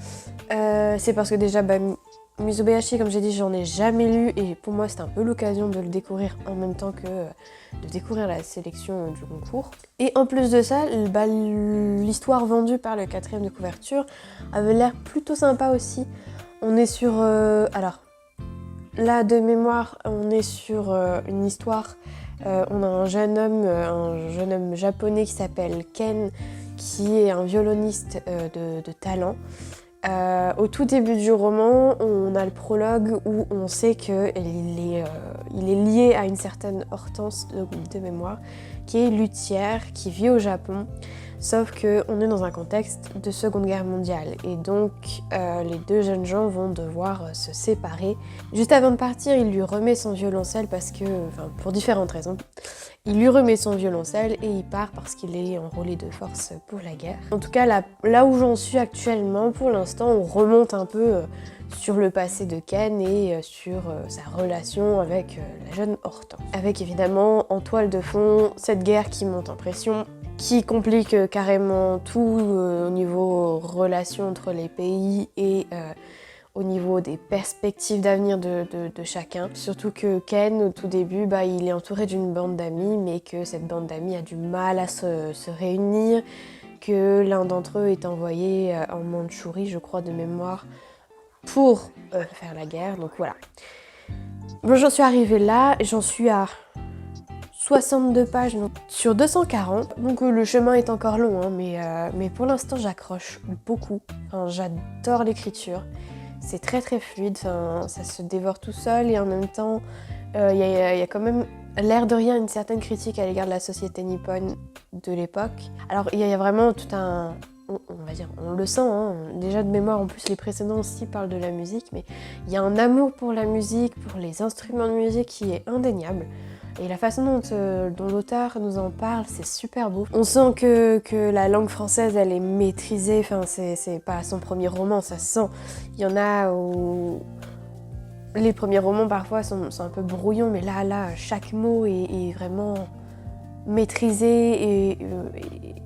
c'est parce que déjà, Misobayashi, comme j'ai dit, j'en ai jamais lu et pour moi c'était un peu l'occasion de le découvrir en même temps que de découvrir la sélection du concours. Et en plus de ça, l'histoire vendue par le 4e de couverture avait l'air plutôt sympa aussi. On est sur... alors, là de mémoire, on est sur une histoire... on a un jeune homme japonais qui s'appelle Ken, qui est un violoniste de talent. Au tout début du roman, on a le prologue où on sait qu'il est lié à une certaine Hortense de mémoire, qui est luthière, qui vit au Japon, sauf qu'on est dans un contexte de Seconde Guerre mondiale et donc les deux jeunes gens vont devoir se séparer. Juste avant de partir, il lui remet son violoncelle pour différentes raisons. Il lui remet son violoncelle et il part parce qu'il est enrôlé de force pour la guerre. En tout cas, là où j'en suis actuellement, pour l'instant, on remonte un peu sur le passé de Ken et sur sa relation avec la jeune Hortense. Avec évidemment en toile de fond cette guerre qui monte en pression, qui complique carrément tout au niveau relations entre les pays et au niveau des perspectives d'avenir de chacun. Surtout que Ken, au tout début, il est entouré d'une bande d'amis, mais que cette bande d'amis a du mal à se réunir, que l'un d'entre eux est envoyé en Mandchourie, je crois, de mémoire, pour faire la guerre. Donc voilà. Bon, j'en suis arrivée là, j'en suis à 62 pages sur 240, donc le chemin est encore long, hein, mais pour l'instant j'accroche beaucoup. Enfin, j'adore l'écriture. C'est très très fluide, ça se dévore tout seul et en même temps, il y a quand même l'air de rien une certaine critique à l'égard de la société nippone de l'époque. Alors il y a vraiment tout un... on va dire, on le sent, hein, déjà de mémoire, en plus les précédents aussi parlent de la musique, mais il y a un amour pour la musique, pour les instruments de musique qui est indéniable. Et la façon dont l'auteur nous en parle, c'est super beau. On sent que la langue française, elle est maîtrisée. Enfin, c'est pas son premier roman, ça se sent. Il y en a où les premiers romans parfois sont un peu brouillons, mais là, chaque mot est vraiment maîtrisé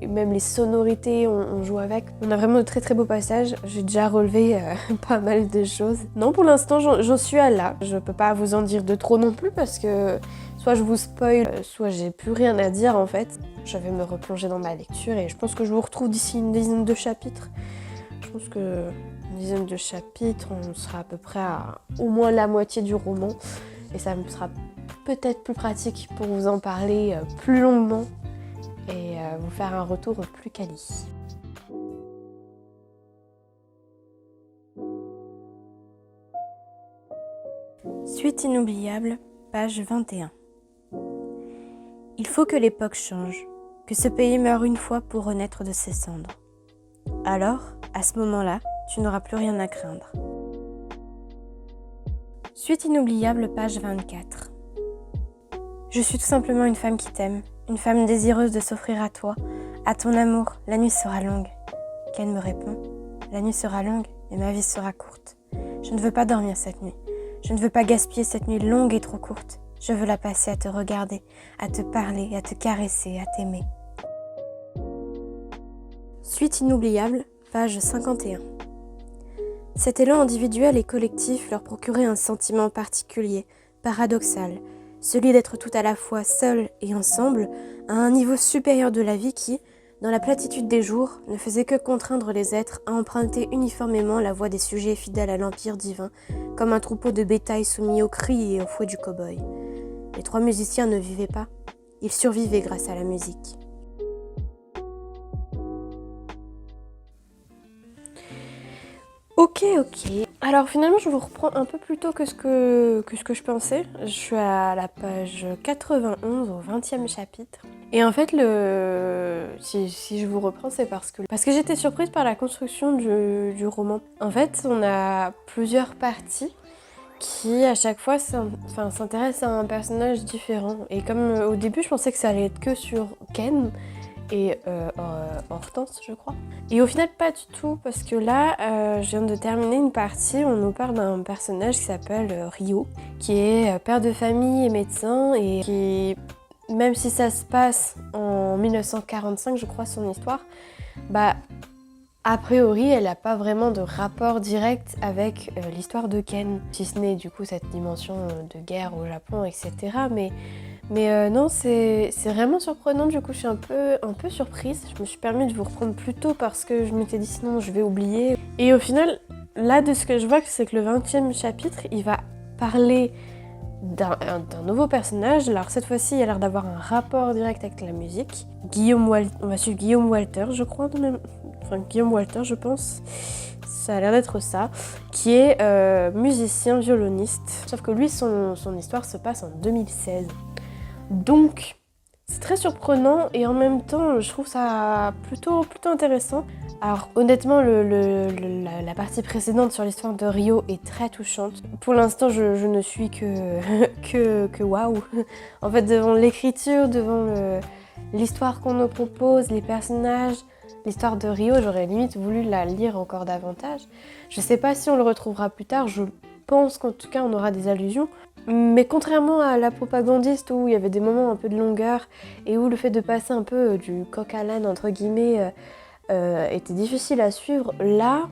et même les sonorités, on joue avec. On a vraiment de très très beaux passages. J'ai déjà relevé pas mal de choses. Non, pour l'instant, j'en suis à là. Je peux pas vous en dire de trop non plus parce que soit je vous spoil, soit j'ai plus rien à dire en fait. Je vais me replonger dans ma lecture et je pense que je vous retrouve d'ici une dizaine de chapitres. Je pense que une dizaine de chapitres, on sera à peu près à au moins la moitié du roman et ça me sera peut-être plus pratique pour vous en parler plus longuement et vous faire un retour plus quali. Suite inoubliable, page 21. Il faut que l'époque change, que ce pays meure une fois pour renaître de ses cendres. Alors, à ce moment-là, tu n'auras plus rien à craindre. Suite inoubliable, page 24. Je suis tout simplement une femme qui t'aime, une femme désireuse de s'offrir à toi, à ton amour. La nuit sera longue. Ken me répond, la nuit sera longue et ma vie sera courte. Je ne veux pas dormir cette nuit. Je ne veux pas gaspiller cette nuit longue et trop courte. Je veux la passer à te regarder, à te parler, à te caresser, à t'aimer. Suite inoubliable, page 51. Cet élan individuel et collectif leur procurait un sentiment particulier, paradoxal, celui d'être tout à la fois seul et ensemble, à un niveau supérieur de la vie qui, dans la platitude des jours, ne faisait que contraindre les êtres à emprunter uniformément la voix des sujets fidèles à l'empire divin, comme un troupeau de bétail soumis aux cris et aux fouets du cow-boy. Les 3 musiciens ne vivaient pas, ils survivaient grâce à la musique. Ok. Alors finalement, je vous reprends un peu plus tôt que ce que je pensais. Je suis à la page 91 au 20e chapitre. Et en fait, si je vous reprends, c'est parce que j'étais surprise par la construction du roman. En fait, on a plusieurs parties qui, à chaque fois, s'intéressent à un personnage différent. Et comme au début, je pensais que ça allait être que sur Ken et Hortense, je crois. Et au final, pas du tout, parce que là, je viens de terminer une partie où on nous parle d'un personnage qui s'appelle Rio, qui est père de famille et médecin, et qui, même si ça se passe en 1945, je crois, son histoire, a priori, elle n'a pas vraiment de rapport direct avec l'histoire de Ken, si ce n'est du coup cette dimension de guerre au Japon, etc. Mais non, c'est vraiment surprenant, du coup je suis un peu surprise. Je me suis permis de vous reprendre plus tôt parce que je m'étais dit sinon je vais oublier. Et au final, là de ce que je vois, c'est que le 20e chapitre, il va parler d'un nouveau personnage. Alors cette fois-ci, il a l'air d'avoir un rapport direct avec la musique. On va suivre Guillaume Walter, je crois, Guillaume Walter, je pense. Ça a l'air d'être ça, qui est musicien, violoniste. Sauf que lui, son histoire se passe en 2016. Donc, c'est très surprenant et en même temps, je trouve ça plutôt intéressant. Alors, honnêtement, la partie précédente sur l'histoire de Rio est très touchante. Pour l'instant, je ne suis que waouh. En fait, devant l'écriture, devant l'histoire qu'on nous propose, les personnages, l'histoire de Rio, j'aurais limite voulu la lire encore davantage. Je sais pas si on le retrouvera plus tard, je pense qu'en tout cas, on aura des allusions. Mais contrairement à La Propagandiste où il y avait des moments un peu de longueur et où le fait de passer un peu du coq à l'âne entre guillemets était difficile à suivre, là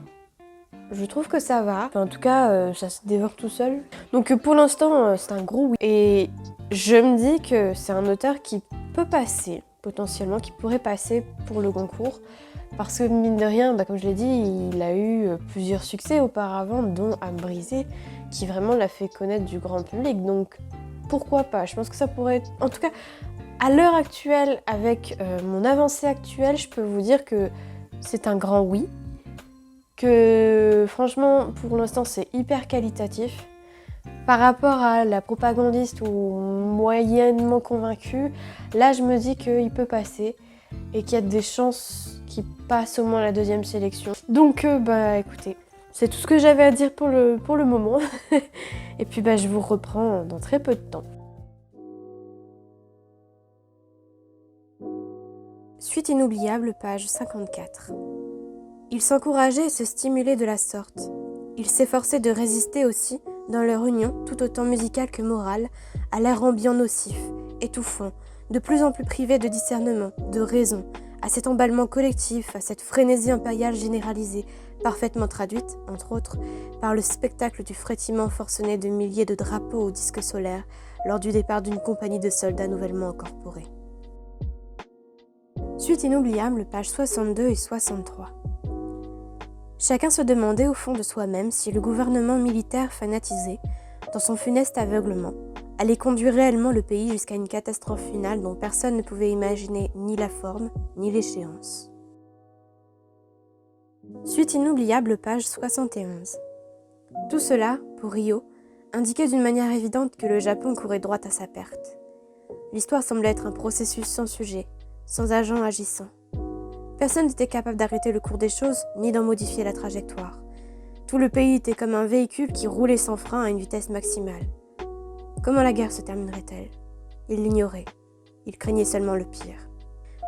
je trouve que ça va. Enfin, en tout cas ça se dévore tout seul. Donc pour l'instant c'est un gros oui. Et je me dis que c'est un auteur qui peut passer potentiellement, qui pourrait passer pour le concours. Parce que mine de rien, comme je l'ai dit, il a eu plusieurs succès auparavant, dont Âme brisée, qui vraiment l'a fait connaître du grand public. Donc pourquoi pas? Je pense que ça pourrait être... En tout cas, à l'heure actuelle, avec mon avancée actuelle, je peux vous dire que c'est un grand oui. Que franchement, pour l'instant, c'est hyper qualitatif. Par rapport à La Propagandiste ou moyennement convaincue, là je me dis qu'il peut passer et qu'il y a des chances qu'il passe au moins la 2e sélection. Donc écoutez, c'est tout ce que j'avais à dire pour le moment. Et puis je vous reprends dans très peu de temps. Suite inoubliable, page 54. Ils s'encourageaient et se stimulaient de la sorte. Ils s'efforçaient de résister aussi, dans leur union, tout autant musicale que morale, à l'air ambiant nocif, étouffant, de plus en plus privé de discernement, de raison, à cet emballement collectif, à cette frénésie impériale généralisée, parfaitement traduite, entre autres, par le spectacle du frétillement forcené de milliers de drapeaux au disque solaire lors du départ d'une compagnie de soldats nouvellement incorporés. Suite inoubliable, pages 62 et 63. Chacun se demandait au fond de soi-même si le gouvernement militaire fanatisé, dans son funeste aveuglement, allait conduire réellement le pays jusqu'à une catastrophe finale dont personne ne pouvait imaginer ni la forme, ni l'échéance. Suite inoubliable, page 71. Tout cela, pour Rio, indiquait d'une manière évidente que le Japon courait droit à sa perte. L'histoire semblait être un processus sans sujet, sans agent agissant. Personne n'était capable d'arrêter le cours des choses, ni d'en modifier la trajectoire. Tout le pays était comme un véhicule qui roulait sans frein à une vitesse maximale. Comment la guerre se terminerait-elle? Il l'ignorait. Il craignait seulement le pire.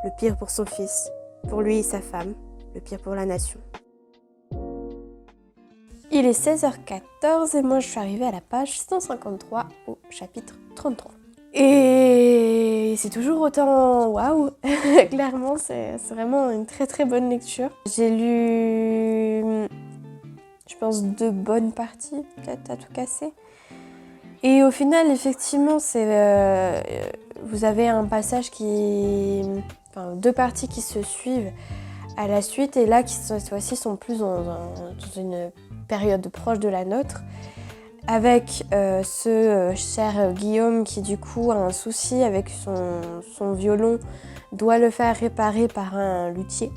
Le pire pour son fils, pour lui et sa femme, le pire pour la nation. Il est 16h14 et moi je suis arrivée à la page 153 au chapitre 33. Et c'est toujours autant waouh. Clairement, c'est vraiment une très très bonne lecture. J'ai lu, je pense, 2 bonnes parties, peut-être à tout casser. Et au final, effectivement, vous avez un passage enfin 2 parties qui se suivent à la suite et là qui cette fois-ci sont plus dans une période proche de la nôtre. Avec ce cher Guillaume qui du coup a un souci avec son violon, doit le faire réparer par un luthier.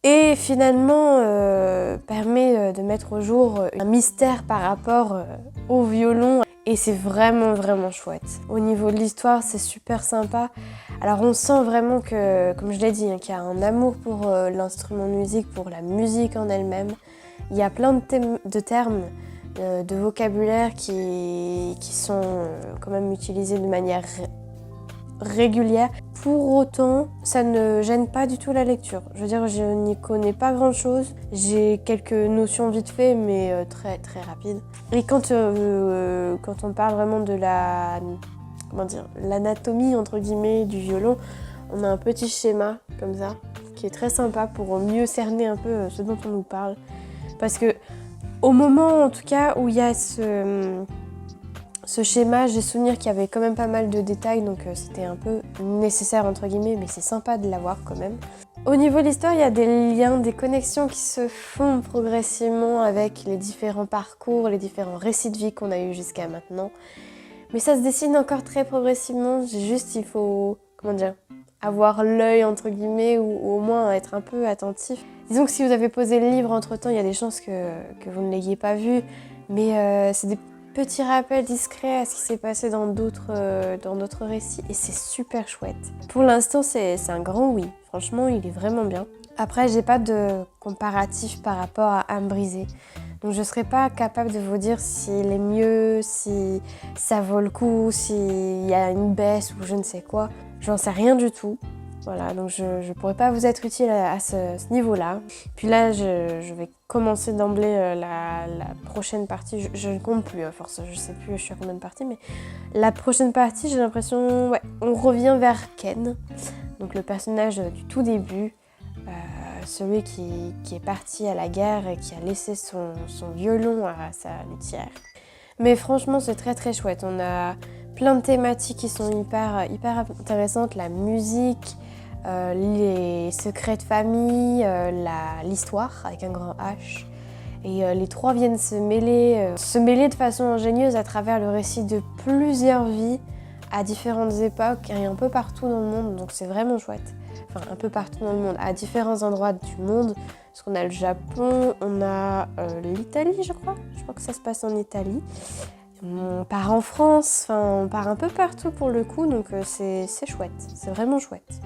Et finalement permet de mettre au jour un mystère par rapport au violon. Et c'est vraiment vraiment chouette. Au niveau de l'histoire, c'est super sympa. Alors on sent vraiment que, comme je l'ai dit, qu'il y a un amour pour l'instrument de musique, pour la musique en elle-même. Il y a plein de termes, de vocabulaire qui sont quand même utilisés de manière régulière. Pour autant, ça ne gêne pas du tout la lecture. Je veux dire, je n'y connais pas grand-chose. J'ai quelques notions vite fait, mais très très rapides. Et quand on parle vraiment de l'anatomie entre guillemets du violon, on a un petit schéma comme ça qui est très sympa pour mieux cerner un peu ce dont on nous parle. Parce que au moment en tout cas où il y a ce schéma, j'ai souvenir qu'il y avait quand même pas mal de détails, donc c'était un peu nécessaire entre guillemets, mais c'est sympa de l'avoir quand même. Au niveau de l'histoire, il y a des liens, des connexions qui se font progressivement avec les différents parcours, les différents récits de vie qu'on a eu jusqu'à maintenant. Mais ça se dessine encore très progressivement, il faut, avoir l'œil entre guillemets ou au moins être un peu attentif. Disons que si vous avez posé le livre entre-temps, il y a des chances que vous ne l'ayez pas vu, mais c'est des petits rappels discrets à ce qui s'est passé dans d'autres récits et c'est super chouette. Pour l'instant, c'est un grand oui. Franchement, il est vraiment bien. Après, j'ai pas de comparatif par rapport à Âme brisée. Donc je serais pas capable de vous dire s'il est mieux, si ça vaut le coup, s'il y a une baisse ou je ne sais quoi. J'en sais rien du tout. Voilà, donc je pourrais pas vous être utile à ce niveau-là. Puis là, je vais commencer d'emblée la prochaine partie. Je ne compte plus à force, je sais plus je suis à combien de parties, mais la prochaine partie, j'ai l'impression, ouais, on revient vers Ken, donc le personnage du tout début, celui qui est parti à la guerre et qui a laissé son violon à sa luthière. Mais franchement, c'est très très chouette. On a plein de thématiques qui sont hyper intéressantes, la musique, les secrets de famille, l'histoire avec un grand H. Et les trois viennent se mêler de façon ingénieuse à travers le récit de plusieurs vies à différentes époques et un peu partout dans le monde, donc c'est vraiment chouette. Enfin, un peu partout dans le monde, à différents endroits du monde, parce qu'on a le Japon, on a l'Italie, je crois que ça se passe en Italie. On part en France, enfin on part un peu partout pour le coup, donc c'est chouette, c'est vraiment chouette.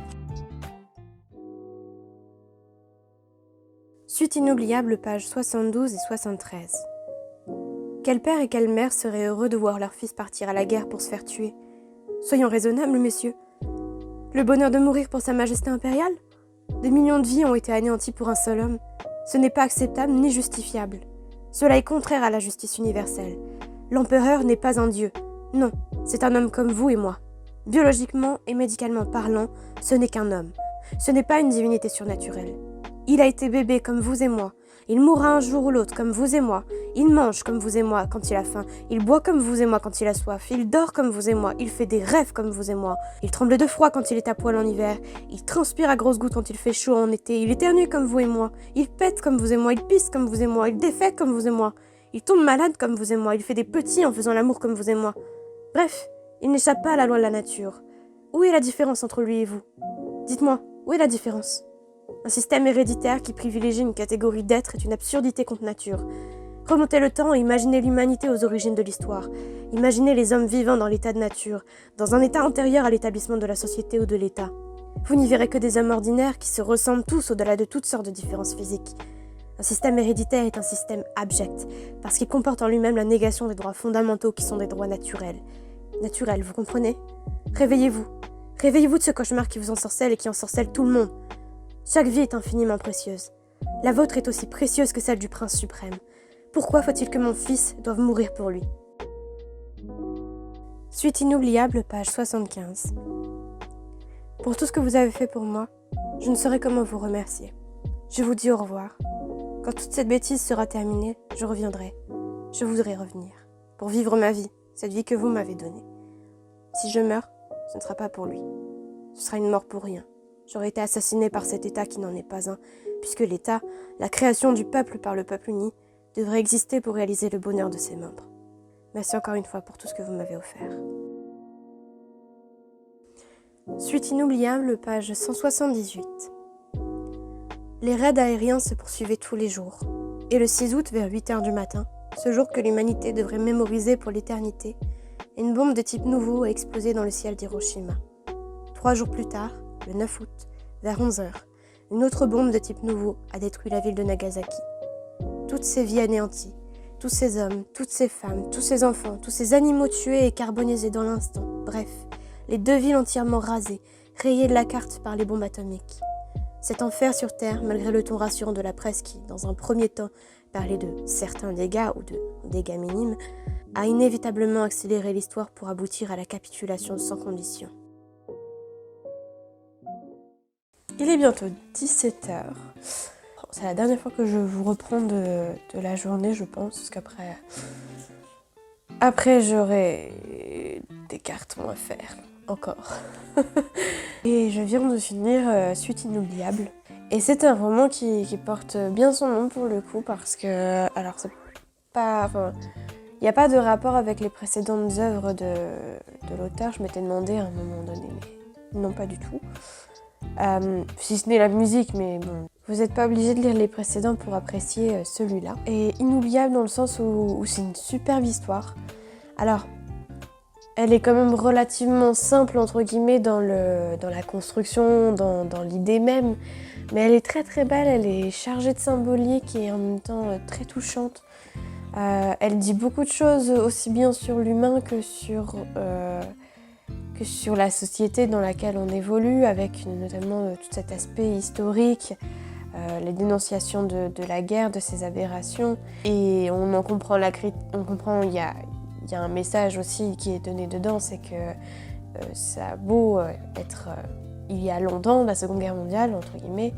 Suite inoubliable, pages 72 et 73. Quel père et quelle mère seraient heureux de voir leur fils partir à la guerre pour se faire tuer? Soyons raisonnables, messieurs. Le bonheur de mourir pour sa majesté impériale? Des millions de vies ont été anéanties pour un seul homme. Ce n'est pas acceptable ni justifiable. Cela est contraire à la justice universelle. L'empereur n'est pas un dieu. Non, c'est un homme comme vous et moi. Biologiquement et médicalement parlant, ce n'est qu'un homme. Ce n'est pas une divinité surnaturelle. Il a été bébé comme vous et moi. Il mourra un jour ou l'autre comme vous et moi. Il mange comme vous et moi quand il a faim. Il boit comme vous et moi quand il a soif. Il dort comme vous et moi. Il fait des rêves comme vous et moi. Il tremble de froid quand il est à poil en hiver. Il transpire à grosses gouttes quand il fait chaud en été. Il éternue comme vous et moi. Il pète comme vous et moi. Il pisse comme vous et moi. Il défèque comme vous et moi. Il tombe malade comme vous et moi. Il fait des petits en faisant l'amour comme vous et moi. Bref, il n'échappe pas à la loi de la nature. Où est la différence entre lui et vous? Dites-moi, où est la différence? Un système héréditaire qui privilégie une catégorie d'êtres est une absurdité contre nature. Remontez le temps et imaginez l'humanité aux origines de l'histoire. Imaginez les hommes vivant dans l'état de nature, dans un état antérieur à l'établissement de la société ou de l'État. Vous n'y verrez que des hommes ordinaires qui se ressemblent tous au-delà de toutes sortes de différences physiques. Un système héréditaire est un système abject, parce qu'il comporte en lui-même la négation des droits fondamentaux qui sont des droits naturels. Naturels, vous comprenez? Réveillez-vous. Réveillez-vous de ce cauchemar qui vous ensorcelle et qui ensorcelle tout le monde. Chaque vie est infiniment précieuse. La vôtre est aussi précieuse que celle du prince suprême. Pourquoi faut-il que mon fils doive mourir pour lui? Suite inoubliable, page 75. Pour tout ce que vous avez fait pour moi, je ne saurais comment vous remercier. Je vous dis au revoir. Quand toute cette bêtise sera terminée, je reviendrai. Je voudrais revenir. Pour vivre ma vie, cette vie que vous m'avez donnée. Si je meurs, ce ne sera pas pour lui. Ce sera une mort pour rien. J'aurais été assassinée par cet État qui n'en est pas un, puisque l'État, la création du peuple par le peuple uni, devrait exister pour réaliser le bonheur de ses membres. Merci encore une fois pour tout ce que vous m'avez offert. Suite inoubliable, page 178. Les raids aériens se poursuivaient tous les jours. Et le 6 août, vers 8h du matin, ce jour que l'humanité devrait mémoriser pour l'éternité, une bombe de type nouveau a explosé dans le ciel d'Hiroshima. 3 jours plus tard, le 9 août, vers 11h, une autre bombe de type nouveau a détruit la ville de Nagasaki. Toutes ces vies anéanties, tous ces hommes, toutes ces femmes, tous ces enfants, tous ces animaux tués et carbonisés dans l'instant, bref, les 2 villes entièrement rasées, rayées de la carte par les bombes atomiques. Cet enfer sur Terre, malgré le ton rassurant de la presse qui, dans un premier temps, parlait de certains dégâts ou de dégâts minimes, a inévitablement accéléré l'histoire pour aboutir à la capitulation sans condition. Il est bientôt 17h. C'est la dernière fois que je vous reprends de la journée, je pense, parce qu'après j'aurai des cartons à faire, encore. Et je viens de finir Suite inoubliable. Et c'est un roman qui porte bien son nom pour le coup, parce que, alors c'est pas... Enfin, il n'y a pas de rapport avec les précédentes œuvres de l'auteur, je m'étais demandé à un moment donné, mais non, pas du tout. Si ce n'est la musique, mais bon, vous n'êtes pas obligé de lire les précédents pour apprécier celui-là. Et inoubliable dans le sens où c'est une superbe histoire. Alors, elle est quand même relativement simple, entre guillemets, dans la construction, dans l'idée même, mais elle est très très belle, elle est chargée de symbolique et en même temps très touchante. Elle dit beaucoup de choses, aussi bien sur l'humain que sur la société dans laquelle on évolue, avec notamment tout cet aspect historique, les dénonciations de la guerre, de ses aberrations. Et on en comprend il y a un message aussi qui est donné dedans, c'est que ça a beau être il y a longtemps, la Seconde Guerre mondiale, entre guillemets,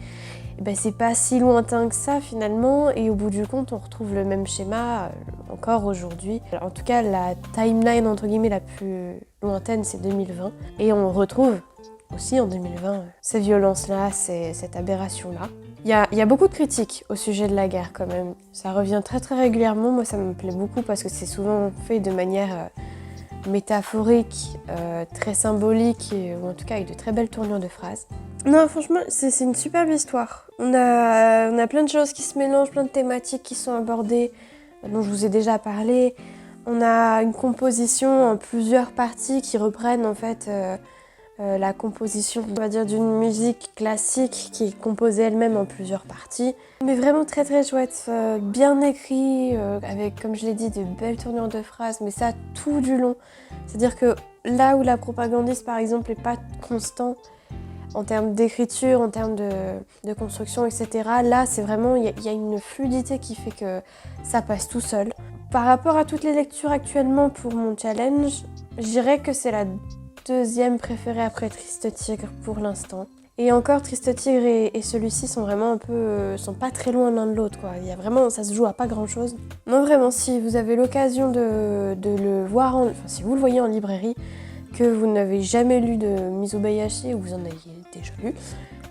et ben c'est pas si lointain que ça finalement, et au bout du compte on retrouve le même schéma encore aujourd'hui. En tout cas la timeline entre guillemets la plus lointaine c'est 2020, et on retrouve aussi en 2020 ces violences-là, cette aberration-là. Il y a beaucoup de critiques au sujet de la guerre quand même, ça revient très très régulièrement, moi ça me plaît beaucoup parce que c'est souvent fait de manière métaphorique, très symbolique, ou en tout cas avec de très belles tournures de phrases. Non, franchement, c'est une superbe histoire. On a plein de choses qui se mélangent, plein de thématiques qui sont abordées, dont je vous ai déjà parlé. On a une composition en plusieurs parties qui reprennent en fait la composition, on va dire, d'une musique classique qui est composée elle-même en plusieurs parties. Mais vraiment très très chouette, bien écrit, avec, comme je l'ai dit, de belles tournures de phrases, mais ça tout du long. C'est-à-dire que là où la propagandiste par exemple n'est pas constant en termes d'écriture, en termes de construction, etc., là c'est vraiment, il y a une fluidité qui fait que ça passe tout seul. Par rapport à toutes les lectures actuellement pour mon challenge, je dirais que c'est la deuxième préférée après Triste Tigre pour l'instant. Et encore, Triste Tigre et celui-ci sont vraiment un peu... sont pas très loin l'un de l'autre, quoi. Il y a vraiment... ça se joue à pas grand-chose. Non, vraiment, si vous avez l'occasion de le voir enfin, si vous le voyez en librairie, que vous n'avez jamais lu de Mizubayashi, ou vous en ayez déjà lu,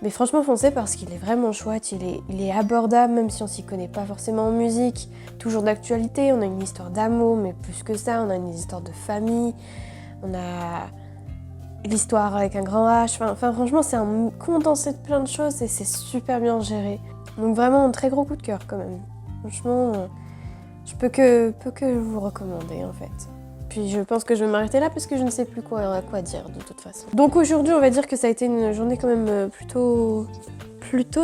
mais franchement, foncez parce qu'il est vraiment chouette, il est abordable, même si on s'y connaît pas forcément en musique. Toujours d'actualité, on a une histoire d'amour, mais plus que ça, on a une histoire de famille, on a... l'histoire avec un grand H, enfin franchement c'est un condensé de plein de choses et c'est super bien géré. Donc vraiment un très gros coup de cœur quand même. Franchement, je peux que vous recommander en fait. Puis je pense que je vais m'arrêter là parce que je ne sais plus quoi dire de toute façon. Donc aujourd'hui on va dire que ça a été une journée quand même plutôt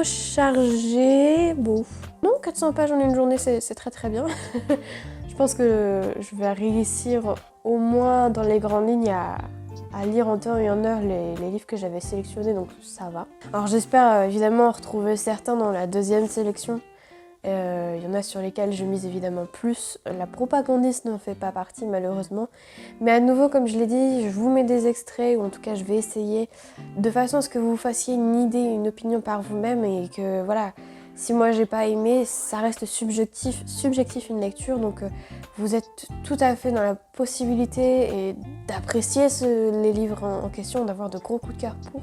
chargée. Bon, non, 400 pages en une journée c'est très très bien. Je pense que je vais réussir au moins dans les grandes lignes à lire en temps et en heure les livres que j'avais sélectionnés, donc ça va. Alors j'espère évidemment en retrouver certains dans la deuxième sélection. Il y en a sur lesquels je mise évidemment plus. La propagandiste n'en fait pas partie malheureusement. Mais à nouveau, comme je l'ai dit, je vous mets des extraits, ou en tout cas je vais essayer, de façon à ce que vous fassiez une idée, une opinion par vous-même, et que voilà, si moi j'ai pas aimé, ça reste subjectif une lecture, donc vous êtes tout à fait dans la possibilité d'apprécier les livres en question, d'avoir de gros coups de cœur pour.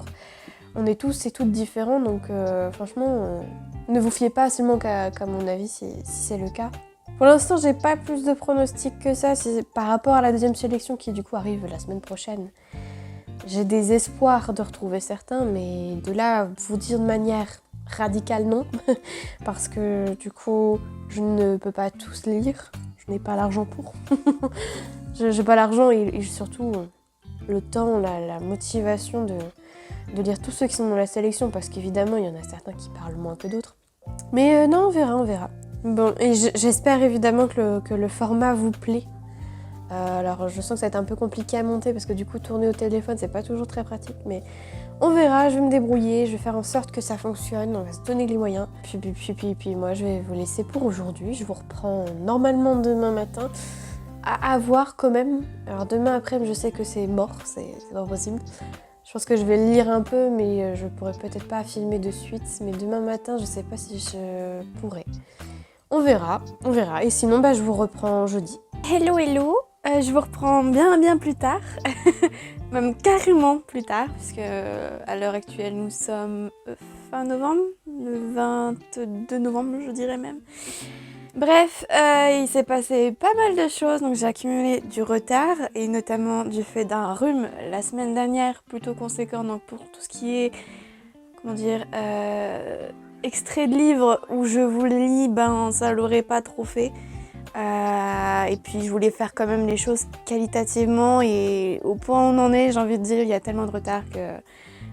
On est tous et toutes différents, donc franchement, ne vous fiez pas seulement qu'à mon avis si c'est le cas. Pour l'instant, j'ai pas plus de pronostics que ça, c'est par rapport à la deuxième sélection qui du coup arrive la semaine prochaine. J'ai des espoirs de retrouver certains, mais de là vous dire de manière radicale non, parce que du coup je ne peux pas tous lire, je n'ai pas l'argent pour. J'ai pas l'argent et surtout le temps, la motivation de lire tous ceux qui sont dans la sélection, parce qu'évidemment il y en a certains qui parlent moins que d'autres. Mais non, on verra. Bon, et j'espère évidemment que le format vous plaît. Alors je sens que ça va être un peu compliqué à monter parce que du coup tourner au téléphone c'est pas toujours très pratique, mais on verra, je vais me débrouiller, je vais faire en sorte que ça fonctionne, on va se donner les moyens. Puis moi je vais vous laisser pour aujourd'hui, je vous reprends normalement demain matin, à voir quand même. Alors demain après je sais que c'est mort, c'est pas possible. Je pense que je vais le lire un peu, mais je pourrais peut-être pas filmer de suite, mais demain matin je sais pas si je pourrai. On verra, et sinon je vous reprends jeudi. Hello, je vous reprends bien plus tard, même carrément plus tard, puisque à l'heure actuelle nous sommes fin novembre, le 22 novembre je dirais même. Bref, il s'est passé pas mal de choses, donc j'ai accumulé du retard, et notamment du fait d'un rhume la semaine dernière plutôt conséquent, donc pour tout ce qui est, extrait de livre où je vous le lis, ça l'aurait pas trop fait. Et puis je voulais faire quand même les choses qualitativement, et au point où on en est, j'ai envie de dire, il y a tellement de retard que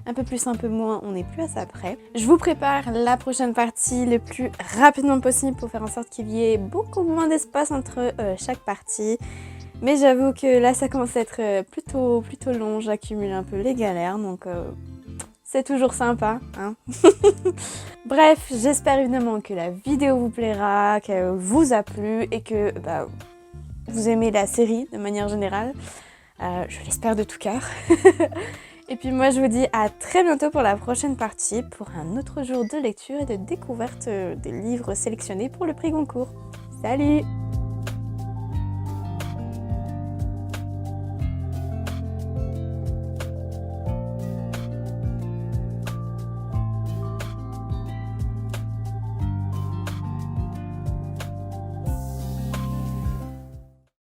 un peu plus, un peu moins, on n'est plus à ça près. Je vous prépare la prochaine partie le plus rapidement possible pour faire en sorte qu'il y ait beaucoup moins d'espace entre chaque partie. Mais j'avoue que là ça commence à être plutôt long, j'accumule un peu les galères, donc c'est toujours sympa, hein. Bref, j'espère évidemment que la vidéo vous plaira, qu'elle vous a plu et que vous aimez la série de manière générale. Je l'espère de tout cœur. Et puis moi je vous dis à très bientôt pour la prochaine partie, pour un autre jour de lecture et de découverte des livres sélectionnés pour le prix Goncourt. Salut!